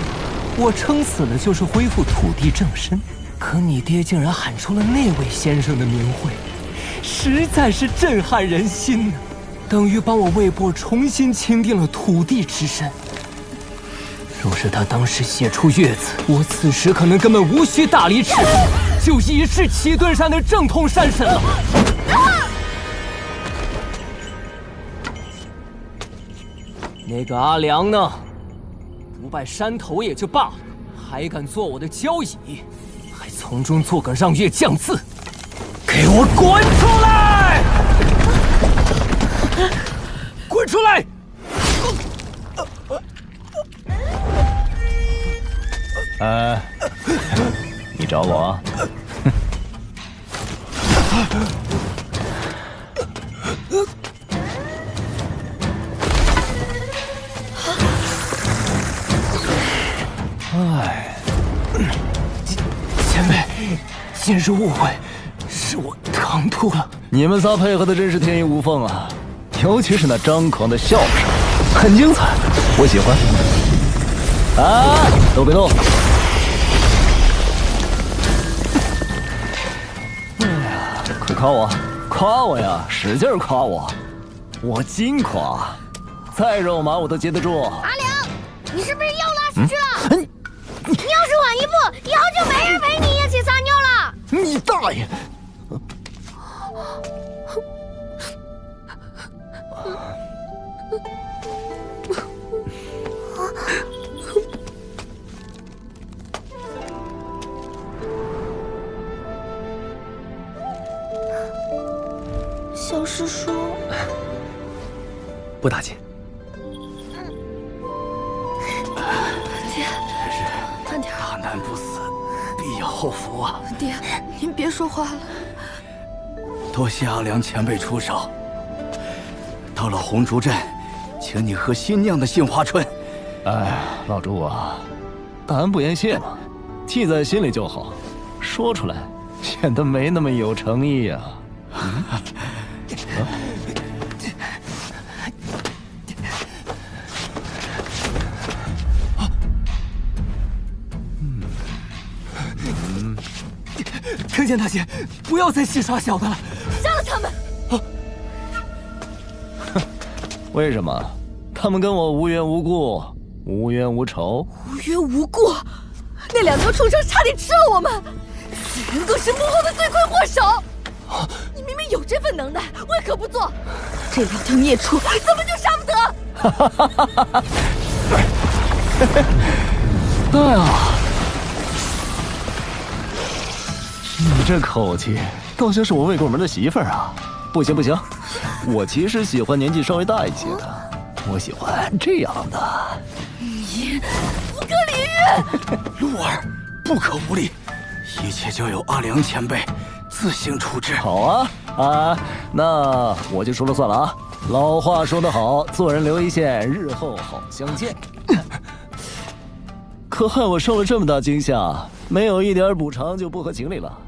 我撑死了就是恢复土地正身。可你爹竟然喊出了那位先生的名讳，实在是震撼人心呢。等于帮我魏博重新钦定了土地之身。若是他当时写出月字，我此时可能根本无需大黎敕。就已是齐顿山的正统山神了。那个阿良呢？不拜山头也就罢了，还敢做我的交椅，还从中做个让月降字，给我滚出来！滚出来！你找我？哎，前辈，今日误会，是我唐突了。你们仨配合的真是天衣无缝啊，尤其是那张狂的笑声，很精彩，我喜欢。啊，都别动！哎呀，快夸我，夸我呀，使劲夸我，我金夸，再肉麻我都接得住。阿良，你是不是又拉屎去了？你要是晚一步，以后就没人陪你一起撒尿了。你大爷！小师叔，不打紧。爹，慢点。大难不死，必有后福啊！爹，您别说话了。多谢阿良前辈出手。到了红烛镇，请你喝新酿的杏花春。哎，老朱啊，大恩不言谢嘛，记在心里就好，说出来显得没那么有诚意呀。恳见大姐，不要再戏耍小的了，杀了他们！为什么？他们跟我无缘无故，无冤无仇。无缘无故，那两条畜生差点吃了我们，此人更是幕后的罪魁祸首。你明明有这份能耐，为何不做？这两条孽畜怎么就杀不得？对啊，你这口气倒像是我未过门的媳妇儿啊！不行不行，我其实喜欢年纪稍微大一些的，我喜欢这样的。你不可理喻！鹿儿，不可无礼，一切交由阿良前辈自行处置。好啊啊，那我就说了算了啊！老话说得好，做人留一线，日后好相见。可害我受了这么大惊吓，没有一点补偿就不合情理了。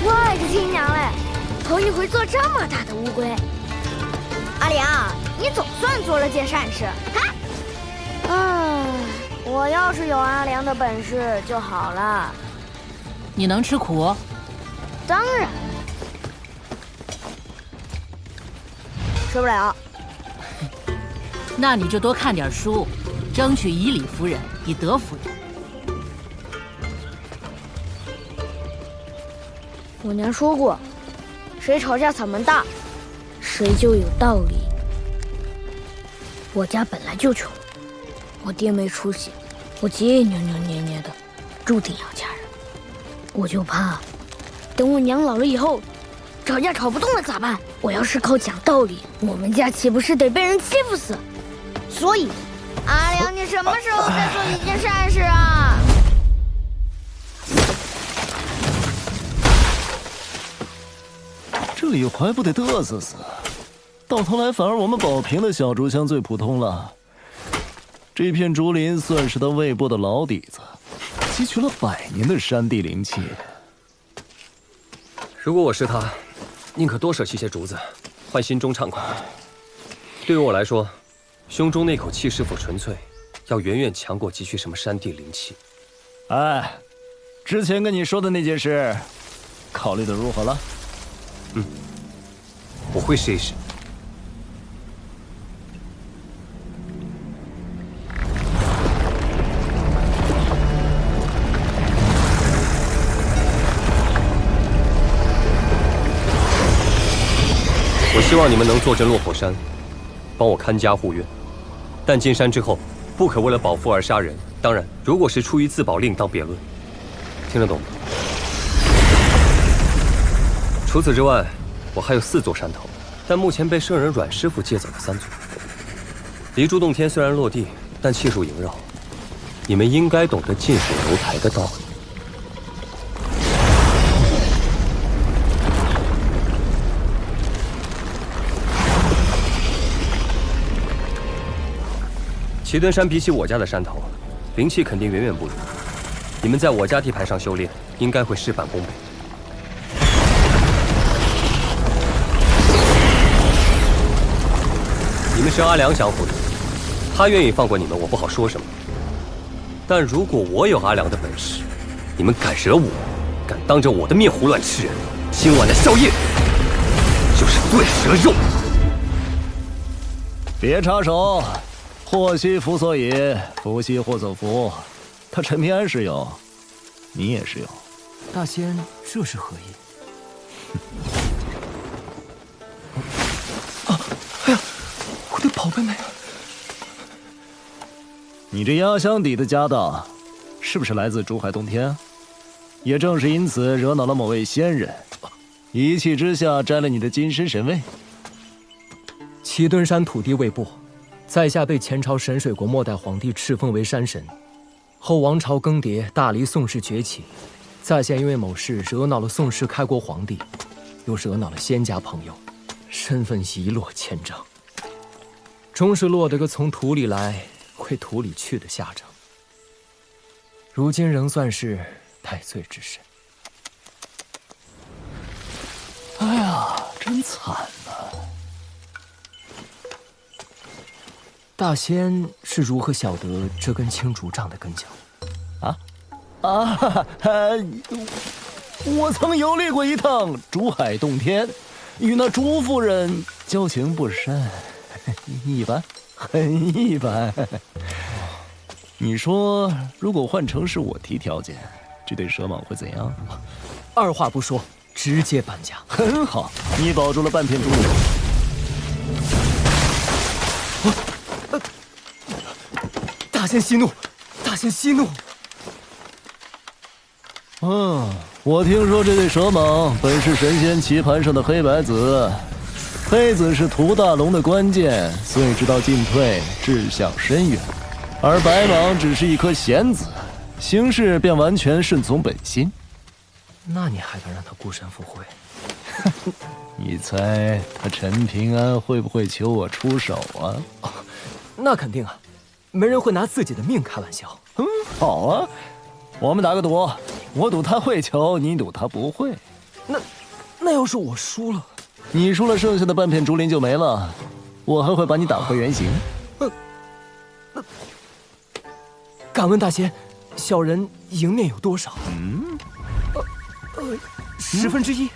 我的亲娘嘞，头一回做这么大的乌龟。阿良，你总算做了件善事。哈，我要是有阿良的本事就好了。你能吃苦？当然，吃不了。那你就多看点书，争取以理服人，以德服人。我娘说过，谁吵架嗓门大，谁就有道理。我家本来就穷，我爹没出息，我姐也扭扭捏捏的，注定要嫁人。我就怕，等我娘老了以后，吵架吵不动了咋办？我要是靠讲道理，我们家岂不是得被人欺负死？所以，阿良，你什么时候再做一件善事啊？这李怀不得嘚瑟死，到头来反而我们宝平的小竹香最普通了。这片竹林算是他未播的老底子，积蓄了100年的山地灵气。如果我是他，宁可多舍弃些竹子，换心中畅快。对于我来说，胸中那口气是否纯粹，要远远强过积蓄什么山地灵气。哎，之前跟你说的那件事，考虑的如何了？我会试一试。我希望你们能坐镇落火山，帮我看家护院。但进山之后，不可为了保父而杀人。当然，如果是出于自保，另当别论。听得懂吗？除此之外，我还有4座山头，但目前被圣人阮师傅借走了3座。离珠洞天虽然落地，但气数萦绕，你们应该懂得近水楼台的道理。奇墩山比起我家的山头，灵气肯定远远不如。你们在我家地盘上修炼，应该会事半功倍。你们是阿良降服的，他愿意放过你们，我不好说什么。但如果我有阿良的本事，你们敢惹我，敢当着我的面胡乱吃人，今晚的宵夜就是对蛇肉。别插手。祸兮福所倚，福兮祸所伏。他陈平安是有，你也是有。大仙，这是何意？哎呀，我的宝贝没了！你这压箱底的家当，是不是来自珠海洞天？也正是因此惹恼了某位仙人，一气之下摘了你的金身神位。奇墩山土地未剥。在下被前朝神水国末代皇帝敕封为山神，后王朝更迭，大黎宋氏崛起，在下因为某事惹恼了宋氏开国皇帝，又惹恼了仙家朋友，身份一落千丈，终是落得个从土里来回土里去的下场。如今仍算是戴罪之身。哎呀，真惨啊！大仙是如何晓得这根青竹杖的根脚？我曾游历过一趟珠海洞天，与那朱夫人交情不深，一般，很一般。你说，如果换成是我提条件，这对蛇蟒会怎样？二话不说，直接搬家。很好，你保住了半片竹林。大仙息怒，大仙息怒。我听说这对蛇蟒本是神仙棋盘上的黑白子，黑子是屠大龙的关键，所以知道进退，志向深远；而白蟒只是一颗弦子，行事便完全顺从本心。那你还敢让他孤身赴会？你猜他陈平安会不会求我出手啊？那肯定啊。没人会拿自己的命开玩笑。好啊，我们打个赌，我赌他会求，你赌他不会。那要是我输了，你输了，剩下的半片竹林就没了，我还会把你打回原形。敢问大仙，小人赢面有多少？1/10。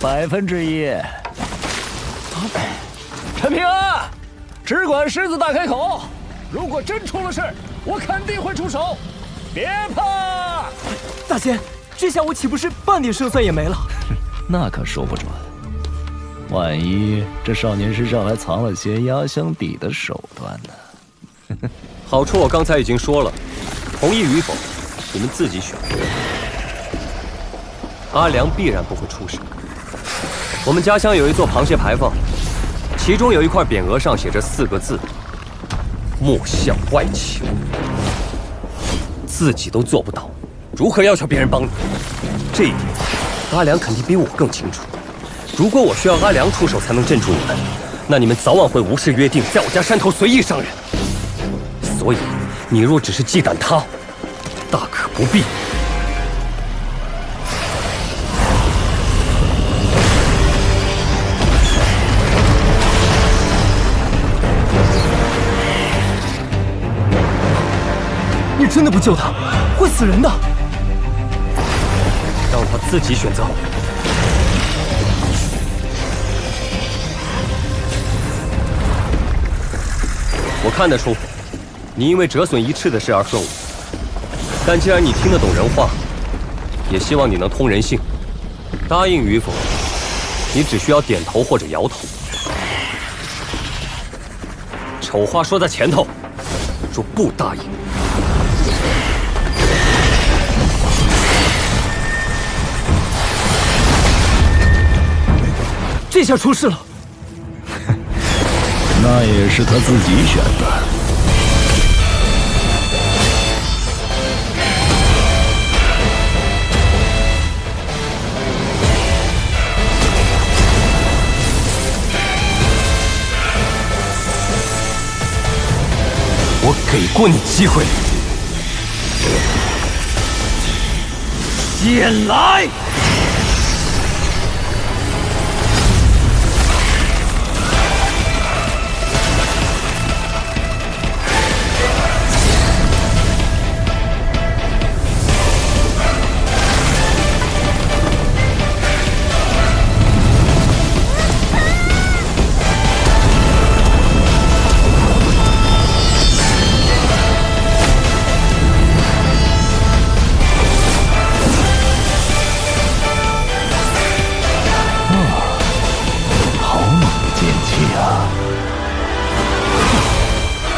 100%。陈平安。只管狮子大开口，如果真出了事，我肯定会出手，别怕。大仙，这下我岂不是半点胜算也没了？那可说不准，万一这少年身上还藏了些压箱底的手段呢？好处我刚才已经说了，同意与否，你们自己选。阿良必然不会出事。我们家乡有一座螃蟹牌坊。其中有一块匾额，上写着4个字：莫向外求。自己都做不到，如何要求别人帮你？这一点，阿良肯定比我更清楚。如果我需要阿良出手才能镇住你们，那你们早晚会无视约定，在我家山头随意伤人。所以，你若只是忌惮他，大可不必。你真的不救他，会死人的。让他自己选择。我看得出，你因为折损一翅的事而恨我，但既然你听得懂人话，也希望你能通人性。答应与否，你只需要点头或者摇头。丑话说在前头，若不答应，这下出事了。那也是他自己选的。我给过你机会，剑来！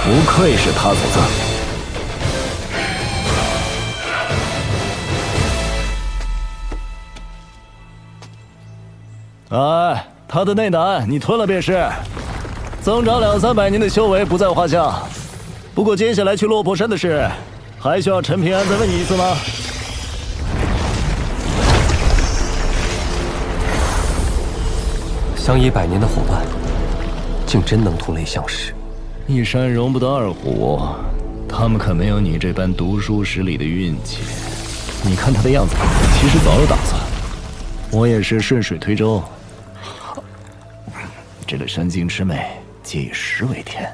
不愧是他祖宗。哎，他的内胆你吞了便是，增长200-300年的修为不在话下。不过接下来去落魄山的事，还需要陈平安再问你一次吗？相依100年的伙伴，竟真能同类相识。一山容不得二虎，他们可没有你这般读书十里的运气。你看他的样子，其实早有打算。我也是顺水推舟。这个山精魑魅，皆以食为天，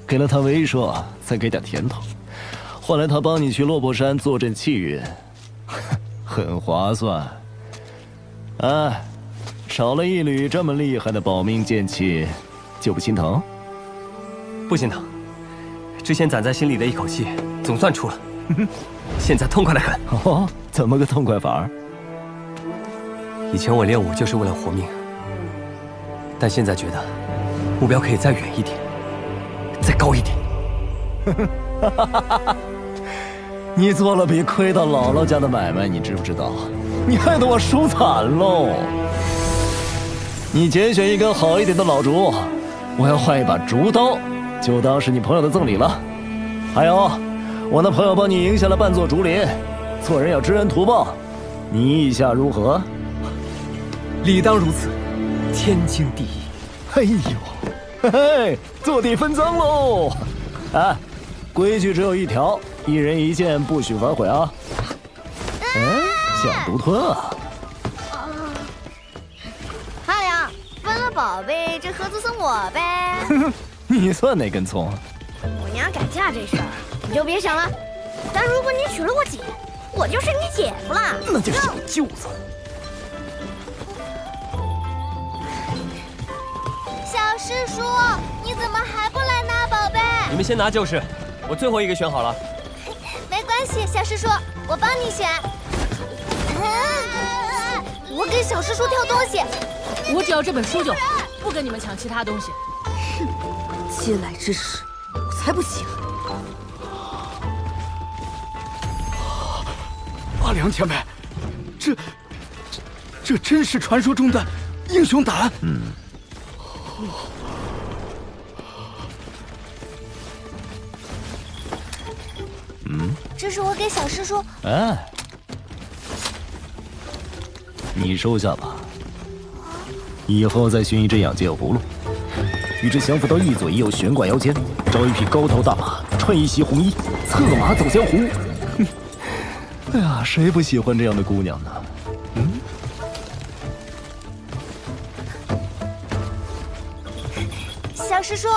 给了他威慑，再给点甜头，换来他帮你去落魄山坐镇气运，很划算。哎，少了一缕这么厉害的保命剑气，就不心疼？不心疼，之前攒在心里的一口气总算出了，现在痛快得很。哦，怎么个痛快法？以前我练武就是为了活命，但现在觉得目标可以再远一点，再高一点。你做了比亏到姥姥家的买卖，你知不知道？你害得我输惨喽！你拣选一根好一点的老竹，我要换一把竹刀。就当是你朋友的赠礼了。还有，我那朋友帮你赢下了半座竹林，做人要知恩图报，你意下如何？理当如此，天经地义。哎呦，嘿嘿，坐地分赃喽！哎，规矩只有一条，一人一剑，不许反悔啊！想独吞啊！阿良，分了宝贝，这合租送我呗。你算哪根葱？我娘改嫁这事儿，你就别想了。但如果你娶了我姐，我就是你姐夫了。那就是你舅子。小师叔，你怎么还不来拿宝贝？你们先拿就是，我最后一个选好了。没关系，小师叔，我帮你选。我给小师叔挑东西。我只要这本书就好，不跟你们抢其他东西。嗟来之食，我才不稀罕。阿良前辈，这真是传说中的英雄胆。这是我给小师叔。哎，你收下吧。以后再寻一只养介葫芦，与之相辅到一左一右，悬挂腰间，招一匹高头大马，穿一袭红衣，策马走江湖。哎呀，谁不喜欢这样的姑娘呢？小师叔，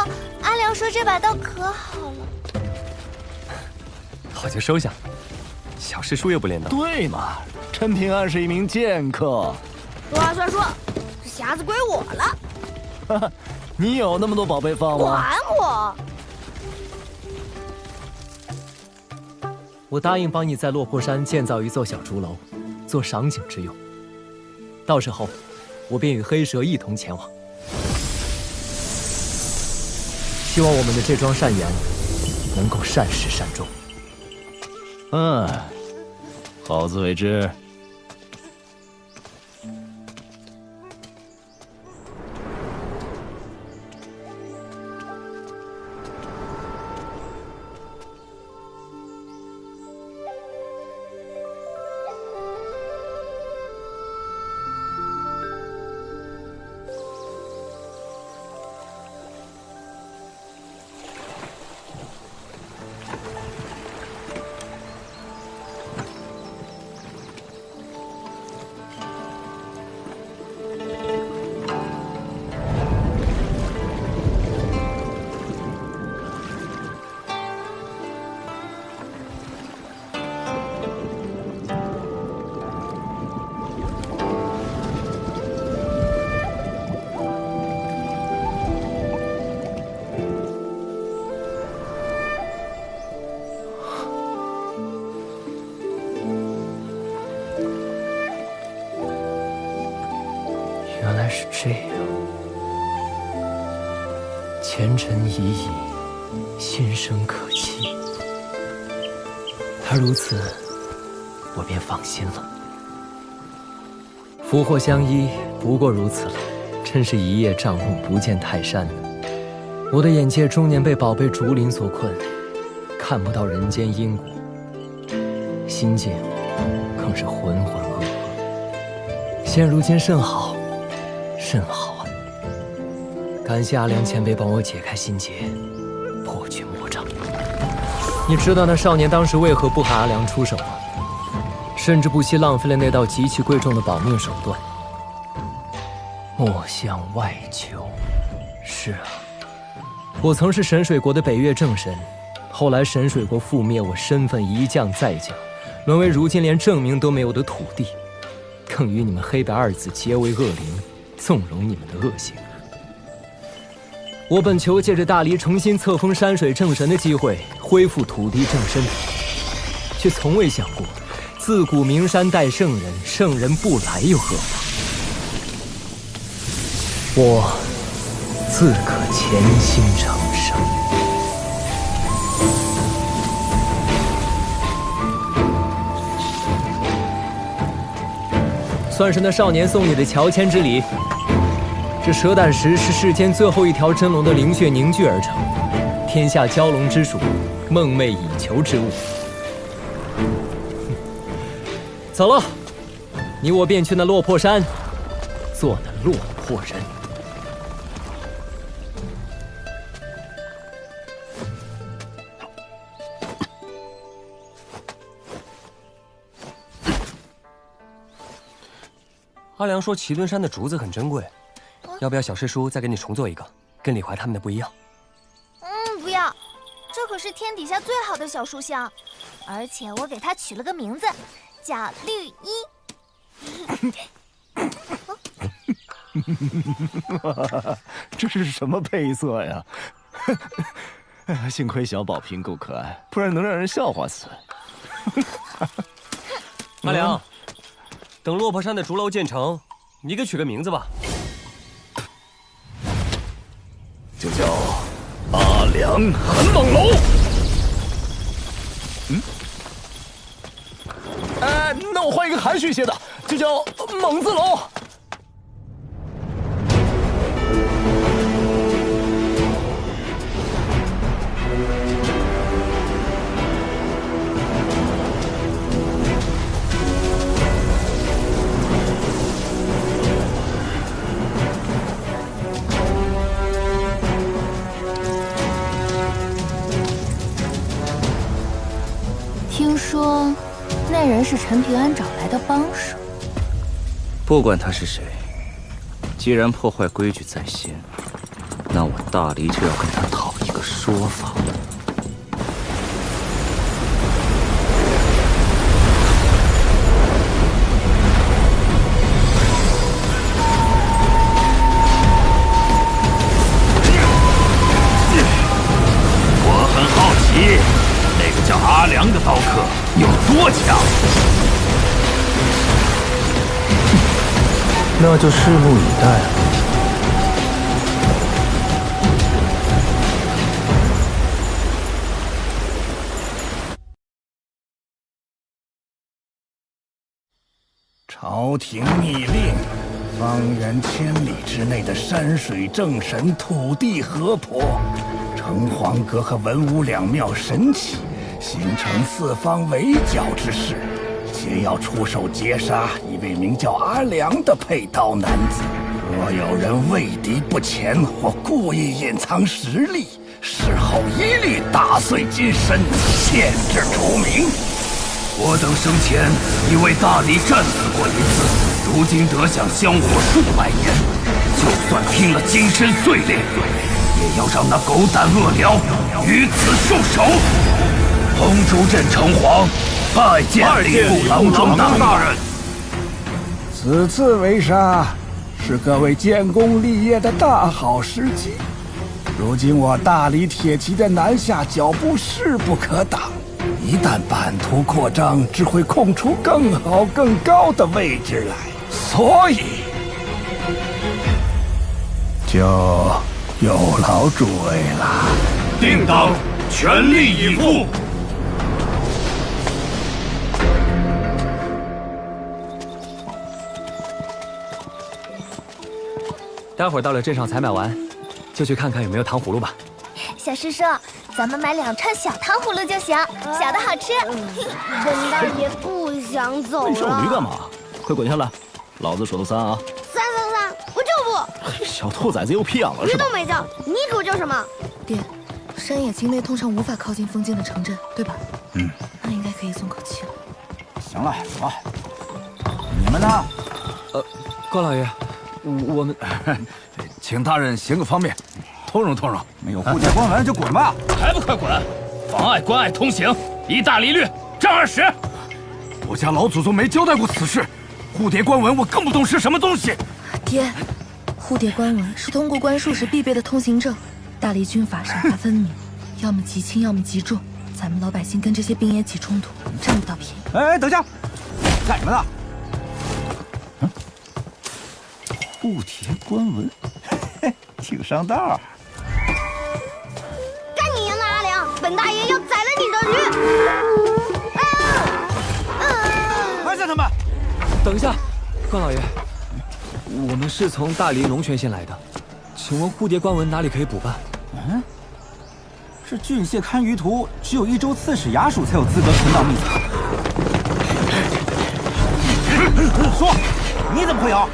阿良说这把刀可好了。好就收下，小师叔又不练刀。对嘛，陈平安是一名剑客。说话算数，这匣子归我了。哈哈，你有那么多宝贝放吗？管我！我答应帮你在落魄山建造一座小竹楼，做赏景之用。到时候，我便与黑蛇一同前往。希望我们的这桩善缘能够善始善终。好自为之。原来是这样，前尘已矣，心生可期。他如此，我便放心了。福祸相依，不过如此了。真是一叶障目，不见泰山呢。我的眼界终年被宝贝竹林所困，看不到人间因果，心境更是浑浑噩噩。现如今甚好。甚好啊！感谢阿良前辈帮我解开心结，破去魔障。你知道那少年当时为何不喊阿良出手吗？甚至不惜浪费了那道极其贵重的保命手段。莫向外求。是啊，我曾是神水国的北岳正神，后来神水国覆灭，我身份一降再降，沦为如今连证明都没有的土地，更与你们黑白二子结为恶邻。纵容你们的恶行。我本求借着大离重新册封山水正神的机会，恢复土地正身，却从未想过，自古名山待圣人，圣人不来又何妨？我自可潜心成圣。算是那少年送你的乔迁之礼。这蛇胆石是世间最后一条真龙的灵血凝聚而成，天下蛟龙之属，梦寐以求之物。走了，你我便去那落魄山，做那落魄人。阿良说祁墩山的竹子很珍贵，要不要小师叔再给你重做一个，跟李怀他们的不一样？不要，这可是天底下最好的小书香，而且我给它取了个名字，叫绿衣。这是什么配色呀？幸亏小宝瓶够可爱，不然能让人笑话死。阿良。等落魄山的竹楼建成，你给取个名字吧，就叫阿良寒猛楼。那我换一个含蓄些的，就叫猛字楼。听说那人是陈平安找来的帮手。不管他是谁，既然破坏规矩在先，那我大离就要跟他讨一个说法。我很好奇，那个叫阿良的刀客有多强？那就拭目以待了。朝廷密令，方圆千里之内的山水正神、土地河婆、城隍阁和文武两庙神祇，形成四方围剿之势，皆要出手截杀一位名叫阿良的佩刀男子。若有人畏敌不前或故意隐藏实力，事后一律打碎金身，限制除名。我等生前已为大理战死过一次，如今得享香火数百年，就算拼了金身碎裂，也要让那狗胆恶僚于此束手。红竹镇城隍拜见礼部郎中大人。此次围杀是各位建功立业的大好时机。如今我大理铁骑的南下脚步势不可挡，一旦版图扩张，只会空出更好更高的位置来，所以就有劳诸位了。定当全力以赴。待会儿到了镇上采买完，就去看看有没有糖葫芦吧。小师叔，咱们买2串小糖葫芦就行，小的好吃。本大爷不想走了。问这驴干嘛？快滚下来！老子数到3啊！ 3，我就不。小兔崽子又屁痒了是吧？驴都没叫，你给我叫什么？爹，山野境内通常无法靠近封建的城镇，对吧？那应该可以松口气了。行了，走。你们呢？关老爷，我们请大人行个方便，通融通融。没有护驾官文就滚吧！还不快滚！妨碍关隘通行，依大理律，杖20。我家老祖宗没交代过此事，护牒官文我更不懂是什么东西。爹，护牒官文是通过关术时必备的通行证，大理军法赏罚分明，要么极轻，要么极重。咱们老百姓跟这些兵野起冲突，占不到便宜。哎，等下，干什么呢？护牒官文，挺上道。干你娘的阿良！本大爷要宰了你的驴！慢下他们！等一下，关老爷，我们是从大理龙泉县来的，请问护牒官文哪里可以补办？是郡县堪舆图，只有1州刺史衙署才有资格存档秘藏。说，你怎么会有？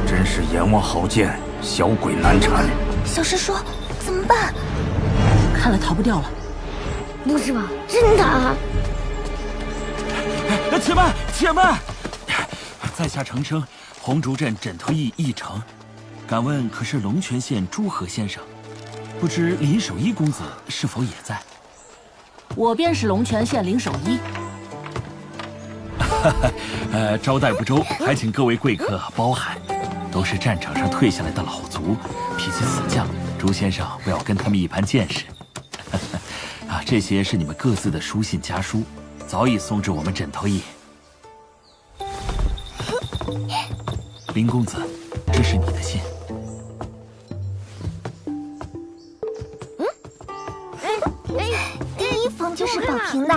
真是阎王好见，小鬼难缠。小师叔，怎么办？看来逃不掉了。不是吧？真的啊？且慢，且慢！在下程称红竹镇枕头驿驿丞，敢问可是龙泉县诸河先生？不知林守一公子是否也在？我便是龙泉县林守一。招待不周，还请各位贵客包涵。都是战场上退下来的老卒，脾气死犟，朱先生不要跟他们一般见识。这些是你们各自的书信家书，早已送至我们枕头驿。林公子，这是你的信。第1封就是宝瓶的。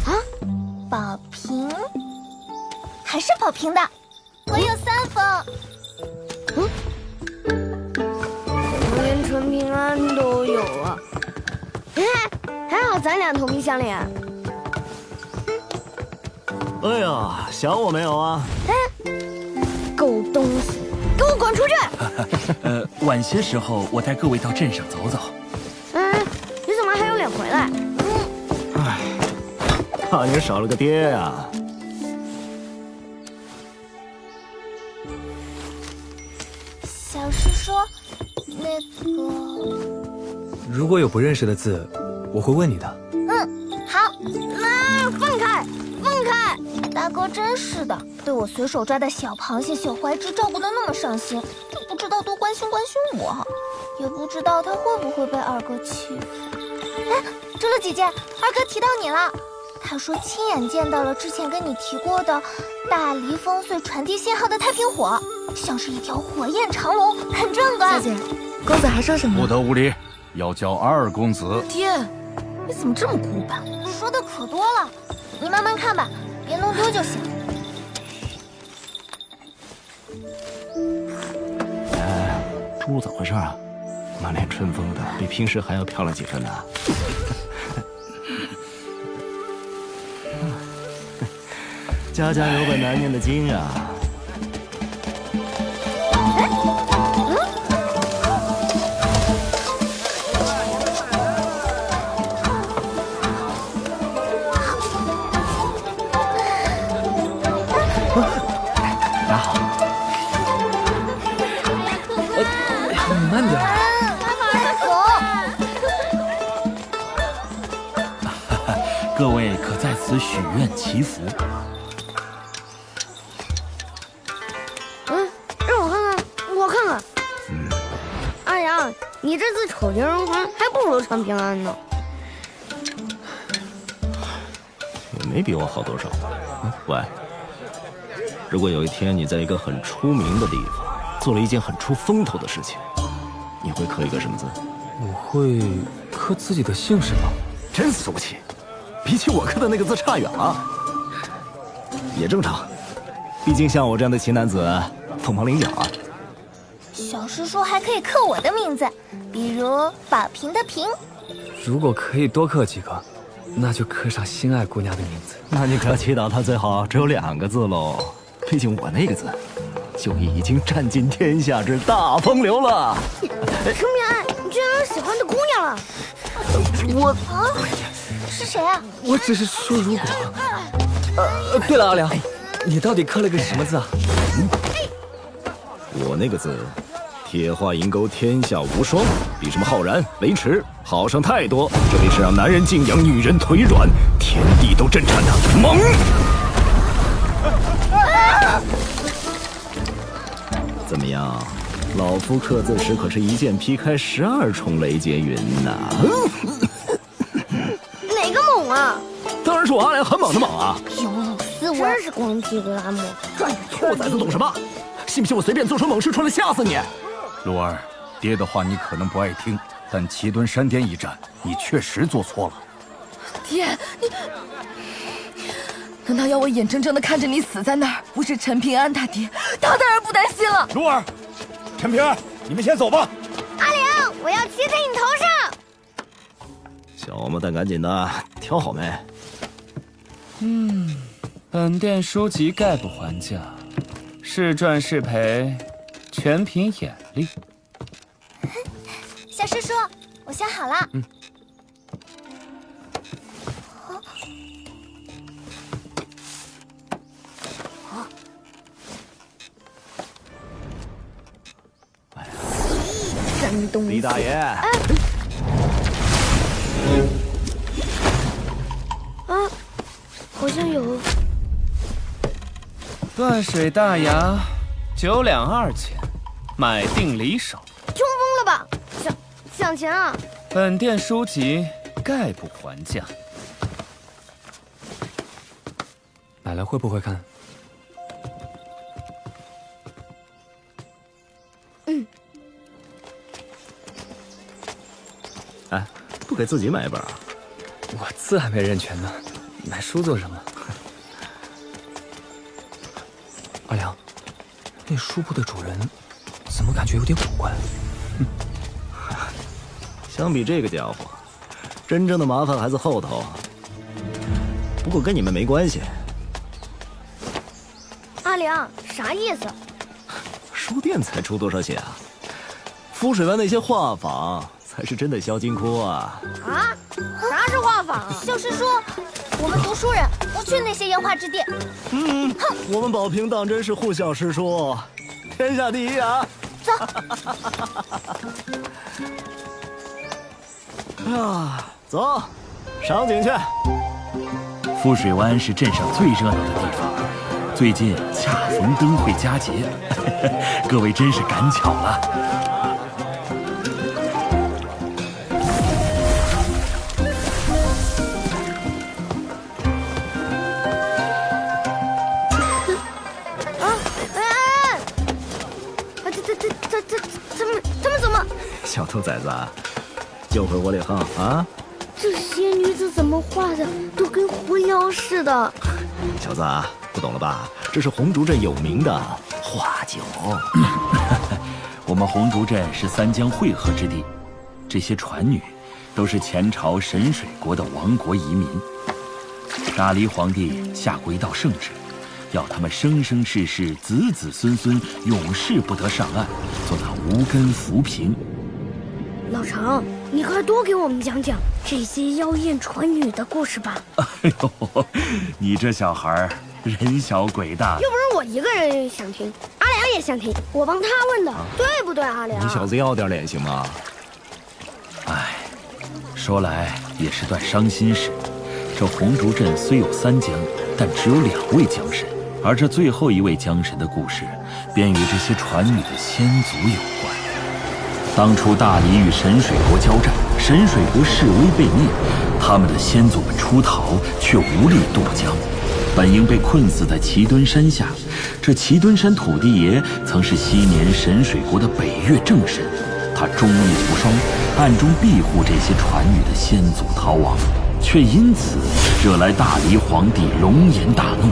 啊？宝瓶？还是宝瓶的。我有3封。连纯平安都有啊！还好咱俩同病相怜。哎呀，想我没有啊？狗东西，给我滚出去！晚些时候我带各位到镇上走走。你怎么还有脸回来？哎，大爷少了个爹呀。小师叔，那个……如果有不认识的字，我会问你的。好。放开，放开！大哥真是的，对我随手抓的小螃蟹、小怀蚩照顾得那么上心，也不知道多关心我，也不知道他会不会被二哥欺负。哎，竹露姐姐，二哥提到你了。他说亲眼见到了之前跟你提过的大离烽燧传递信号的太平火，像是一条火焰长龙，很壮观。小姐，公子还说什么？不得无礼，要叫二公子。爹，你怎么这么古板？说的可多了，你慢慢看吧，别弄丢就行。猪怎么回事啊？满脸春风的，比平时还要漂亮几分呢。家家有本难念的经啊。大家好。你慢点。各位可在此许愿祈福。让我看看，我看看。阿阳，你这次丑绝人寰，还不如常平安呢。也没比我好多少。喂，如果有一天你在一个很出名的地方做了一件很出风头的事情，你会刻一个什么字？我会刻自己的姓氏吧。真俗气，比起我刻的那个字差远了。也正常，毕竟像我这样的奇男子，凤毛麟角啊。小师叔还可以刻我的名字，比如宝瓶的瓶。如果可以多刻几个，那就刻上心爱姑娘的名字。那你可要祈祷他最好只有2个字喽，毕竟我那个字就已经占尽天下之大风流了。程平安，你居然有喜欢的姑娘了！我是谁啊？我只是说如果。对了，阿良，你到底刻了个什么字啊？我那个字，铁画银钩天下无双，比什么浩然、雷池好上太多。这里是让男人敬仰，女人腿软，天地都震颤的猛。怎么样？老夫刻字时可是一剑劈开12重雷劫云呐！哪个猛啊？当然是我阿良很猛的猛啊！有鲁斯文，真是光屁股拉磨，转兔崽子懂什么？信不信我随便做出猛事出来吓死你？鹿儿，爹的话你可能不爱听，但齐墩山巅一战，你确实做错了。爹，你难道要我眼睁睁的看着你死在那儿？不是陈平安他爹，他当然不担心了。鹿儿，陈平安，你们先走吧。阿良，我要骑在你头上。小王八蛋，赶紧的，挑好没？本店书籍概不还价，是赚是赔，全凭眼力。小师叔，我想好了。山东李大爷。好像有。断水大牙，9两2钱，买定离手。冲疯了吧？想钱啊！本店书籍概不还价。买来会不会看？哎，不给自己买一本啊？我字还没认全呢，买书做什么？阿良，那书铺的主人怎么感觉有点古怪？相比这个家伙，真正的麻烦还在后头。不过跟你们没关系。阿良，啥意思？书店才出多少血啊？浮水湾那些画舫才是真的销金窟啊！啊？啥是画舫？小师叔，我们读书人不去那些烟花之地。我们宝瓶当真是护校师叔，天下第一啊！走。走，赏景去。浮水湾是镇上最热闹的地方，最近恰逢灯会佳节，各位真是赶巧了。他们怎么？小兔崽子，就会窝里横啊！这些女子怎么画的都跟狐妖似的？小子，不懂了吧？这是红竹镇有名的花酒。我们红竹镇是三江汇合之地，这些船女都是前朝神水国的亡国移民。大黎皇帝下过一道圣旨，要他们生生世世、子子孙孙永世不得上岸，做那无根浮萍。老程，你快多给我们讲讲这些妖艳船女的故事吧。哎呦，你这小孩人小鬼大，又不是我一个人想听，阿良也想听，我帮他问的，对不对，阿良？你小子要点脸行吗？哎，说来也是段伤心事。这红竹镇虽有3江，但只有2位江神，而这最后一位江神的故事，便与这些船女的先祖有关。当初大黎与神水国交战，神水国势微被灭，他们的先祖们出逃，却无力渡江，本应被困死在齐墩山下。这齐墩山土地爷曾是昔年神水国的北岳正神，他忠义无双，暗中庇护这些船女的先祖逃亡，却因此惹来大黎皇帝龙颜大怒，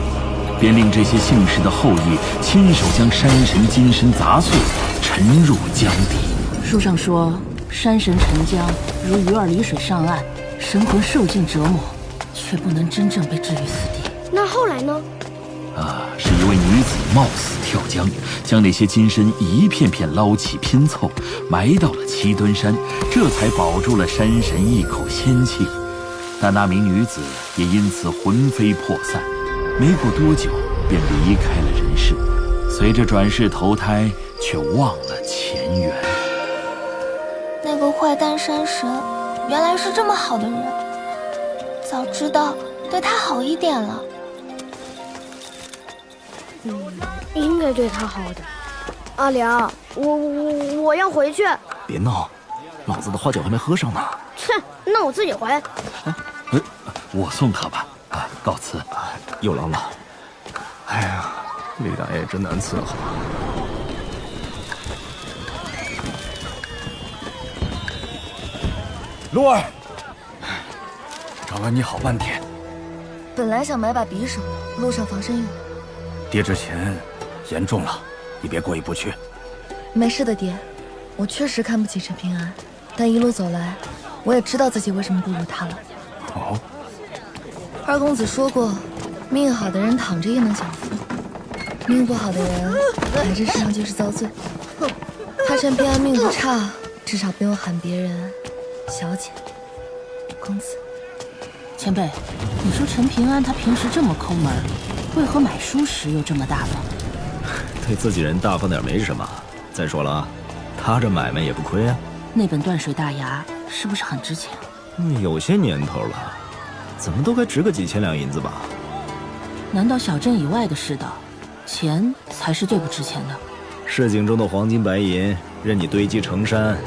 便令这些姓氏的后裔亲手将山神金身砸碎，沉入江底。书上说，山神沉江如鱼儿离水上岸，神魂受尽折磨，却不能真正被置于死地。那后来呢？是一位女子冒死跳江，将那些金身一片片捞起拼凑，埋到了齐墩山，这才保住了山神一口仙气。但那名女子也因此魂飞魄散，没过多久便离开了人世，随着转世投胎，却忘了前缘。那个坏蛋山神原来是这么好的人，早知道对他好一点了。应该对他好的。阿良，我要回去。别闹，老子的花酒还没喝上呢。切，那我自己回。我送他吧。告辞。有劳了。哎呀，李大爷真难伺候。鹿儿，找了你好半天。本来想买把匕首的，路上防身用。爹之前严重了，你别过意不去。没事的，爹，我确实看不起陈平安，但一路走来，我也知道自己为什么不如他了。哦，二公子说过，命好的人躺着也能享福，命不好的人来这世上就是遭罪。他陈平安命不差，至少不用喊别人小姐、公子。前辈，你说陈平安他平时这么抠门，为何买书时又这么大方？对自己人大方点没什么。再说了，他这买卖也不亏啊。那本断水大牙是不是很值钱？有些年头了，怎么都该值个几千两银子吧？难道小镇以外的世道，钱才是最不值钱的？市井中的黄金白银任你堆积成山，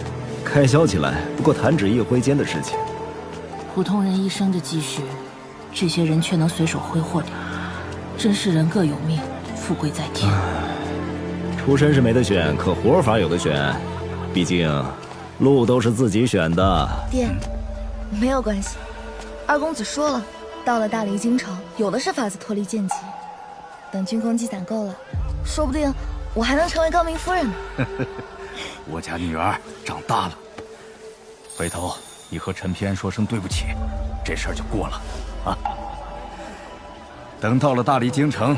开销起来不过弹指一挥间的事情。普通人一生的积蓄，这些人却能随手挥霍掉。真是人各有命，富贵在天。出身是没得选，可活法有得选。毕竟，路都是自己选的。爹，没有关系。二公子说了，到了大黎京城，有的是法子脱离贱籍。等军功积攒够了，说不定我还能成为高明夫人呢。我家女儿长大了，回头你和陈平安说声对不起，这事儿就过了啊。等到了大黎京城，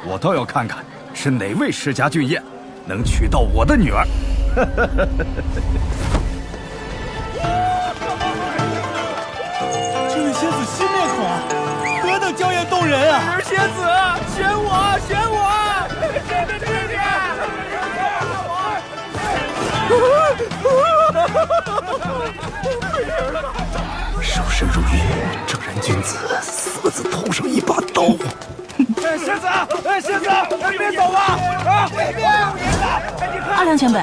我倒要看看是哪位世家俊彦能娶到我的女儿。这位仙子新面孔啊，何等娇艳动人啊！儿仙子，选我，选我！守身如玉，正人君子，死了自头上一把刀。哎，仙子，哎，仙子，别走啊！啊，别！阿良前辈，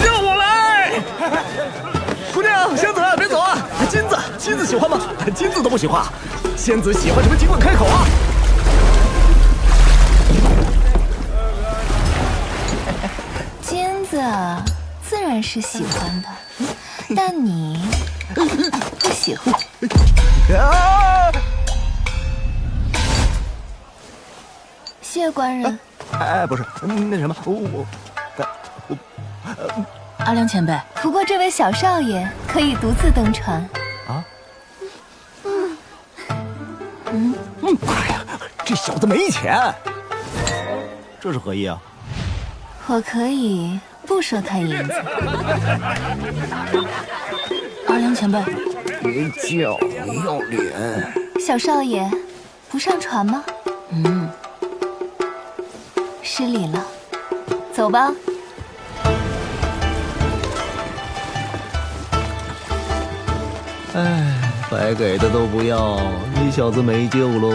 让我来！姑娘，仙子，别走啊！金子喜欢吗？金子都不喜欢，仙子喜欢什么尽管开口啊！金子自然是喜欢的，但你不喜欢。谢官人。哎，不是，那什么，阿良前辈。不过这位小少爷可以独自登船。啊？哎呀，这小子没钱。这是何意啊？我可以不收他银子。阿良前辈，别叫，你要脸。小少爷，不上船吗？失礼了，走吧。哎，白给的都不要，你小子没救喽。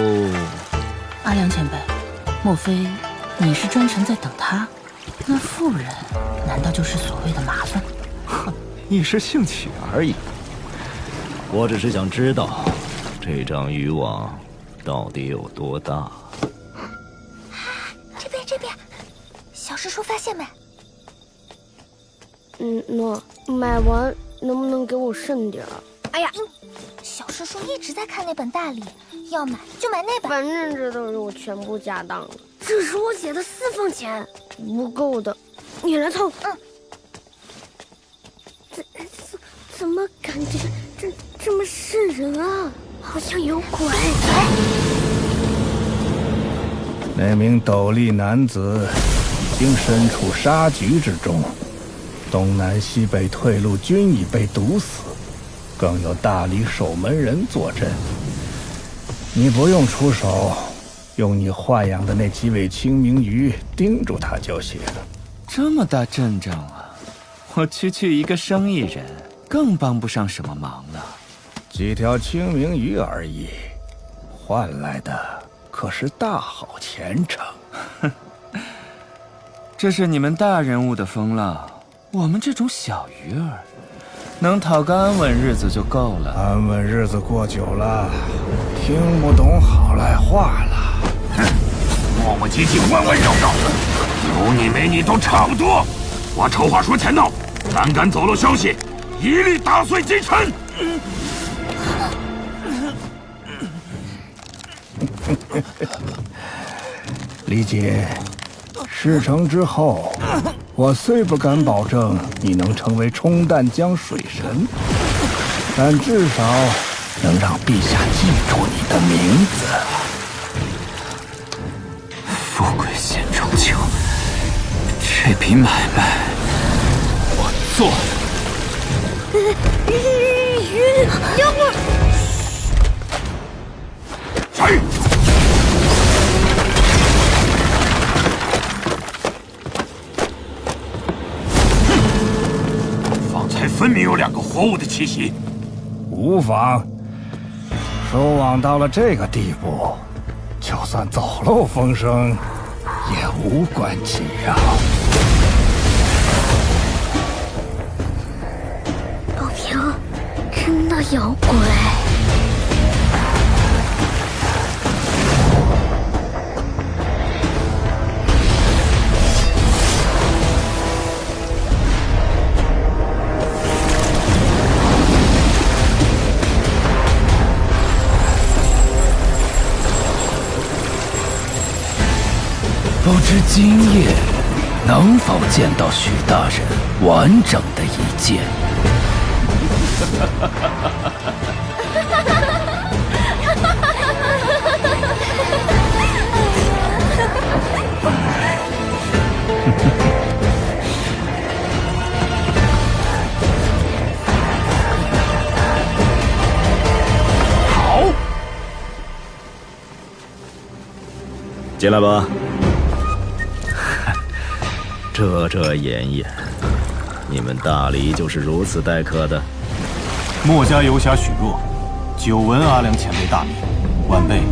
阿良前辈，莫非你是专程在等他？那妇人难道就是所谓的麻烦？哼，一时兴起而已。我只是想知道，这张渔网到底有多大？这边，小师叔发现没？买完能不能给我剩点？哎呀，小师叔一直在看那本大礼，要买就买那本。反正这都是我全部家当了，这是我写的私房钱，不够的，你来凑。怎么感觉这么瘆人啊？好像有鬼。那名斗笠男子已经身处杀局之中，东南西北退路均已被堵死，更有大理守门人坐镇。你不用出手，用你豢养的那几尾清明鱼盯住他就行。这么大阵仗啊！我区一个生意人，更帮不上什么忙了。几条清明鱼而已，换来的可是大好前程。这是你们大人物的风浪，我们这种小鱼儿，能讨个安稳日子就够了。安稳日子过久了，听不懂好赖话了。哼，磨磨唧唧，弯弯绕绕，有你没你都差不多。我丑话说前头，胆敢走漏消息，一律打碎击沉。李姐，事成之后，我虽不敢保证你能成为冲淡江水神，但至少能让陛下记住你的名字。富贵险中求，这笔买卖我做了。要不谁？方才分明有2个活物的气息。无妨，收网到了这个地步，就算走漏风声，也无关紧要。宝平，真的有鬼！不知今夜能否见到许大人完整的一剑？好，进来吧。遮掩掩，你们大理就是如此待客的？墨家游侠许若，久闻阿良前辈大名，晚辈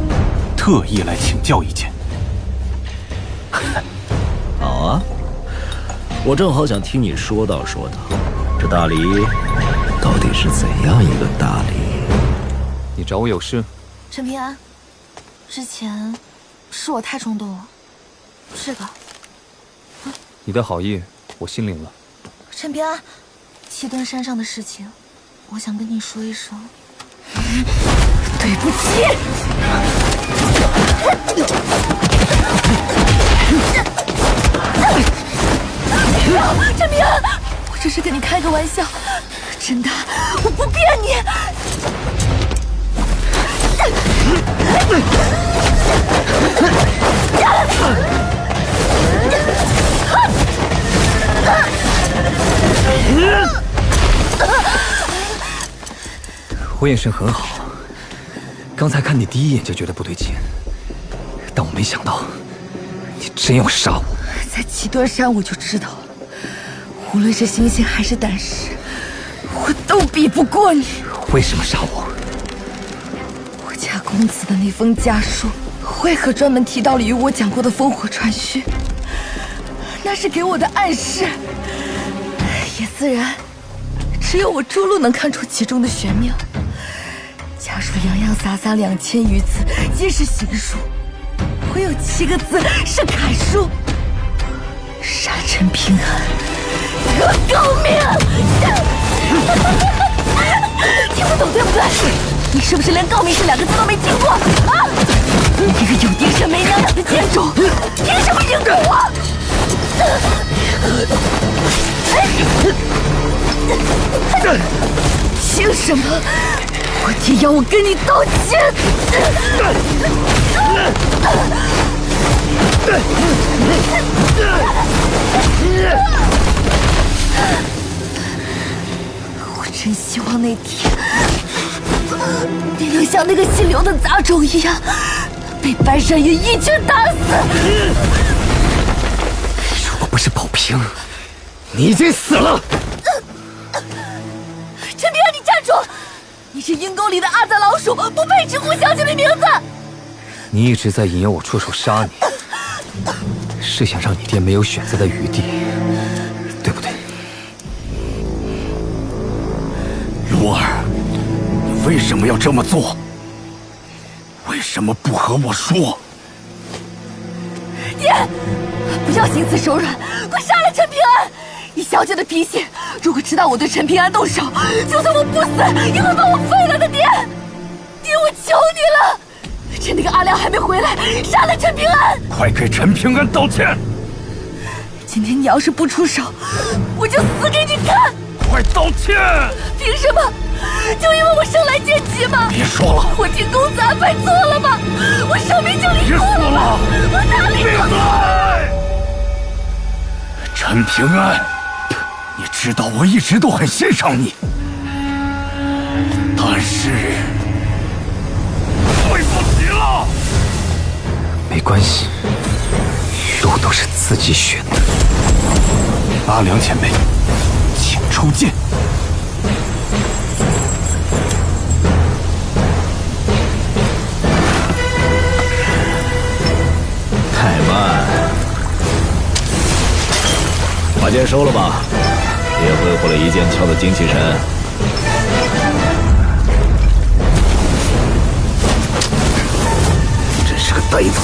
特意来请教一件。好啊，我正好想听你说道说道，这大理到底是怎样一个大理？你找我有事？陈平安，之前是我太冲动了，这个。你的好意我心领了。陈平安，七墩山上的事情，我想跟你说一说。对不起。陈平安，我只是跟你开个玩笑，真的，我不骗你。我眼神很好，刚才看你第一眼就觉得不对劲，但我没想到你真要杀我。在七墩山我就知道，无论是心性还是胆识，我都比不过你。为什么杀我？我家公子的那封家书，为何专门提到了与我讲过的烽火传讯？那是给我的暗示，也自然，只有我朱露能看出其中的玄妙。家书洋洋洒洒2000余字，皆是行书，唯有7个字是楷书：杀陈平安，得高明。听不懂对不对？你是不是连“诰命”这2个字都没听过啊？你这个有爹生没娘养的贱种，凭什么赢得我？凭什么？我爹要我跟你道歉！我真希望那天你能像那个姓刘的杂种一样，被白山云一拳打死。如果不是保平，你已经死了。陈平安，你站住！你是阴沟里的阿杂老鼠，不配直呼小姐的名字。你一直在引诱我出手杀你，是想让你爹没有选择的余地，对不对？卢儿，你为什么要这么做？为什么不和我说？爹，不要心慈手软，快杀了陈平安！以小姐的脾气，如果知道我对陈平安动手，就算我不死，也会把我废了的。爹，我求你了！趁那个阿良还没回来，杀了陈平安！快给陈平安道歉！今天你要是不出手，我就死给你看！快道歉！凭什么？就因为我生来奸计吗？别说了！我听公子安排错了吗？我生命就离错了吗？我哪里错了？陈平安，你知道我一直都很欣赏你，但是对不起了。没关系，路都是自己选的。阿良前辈，请出剑。太慢，把剑收了吧，别挥霍了一剑鞘的精气神。真是个呆子。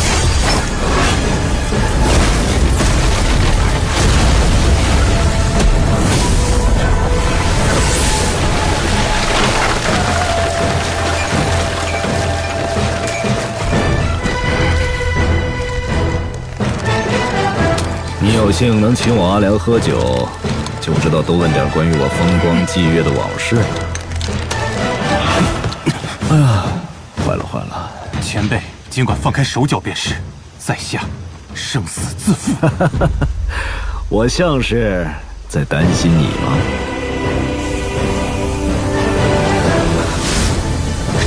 你有幸能请我阿良喝酒，就知道多问点关于我风光霁月的往事。哎呀，坏了坏了！前辈尽管放开手脚便是，在下生死自负。我像是在担心你吗？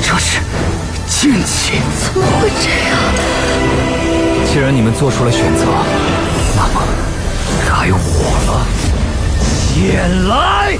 这是奸计！怎么会这样？既然你们做出了选择，那么该我了。剑来！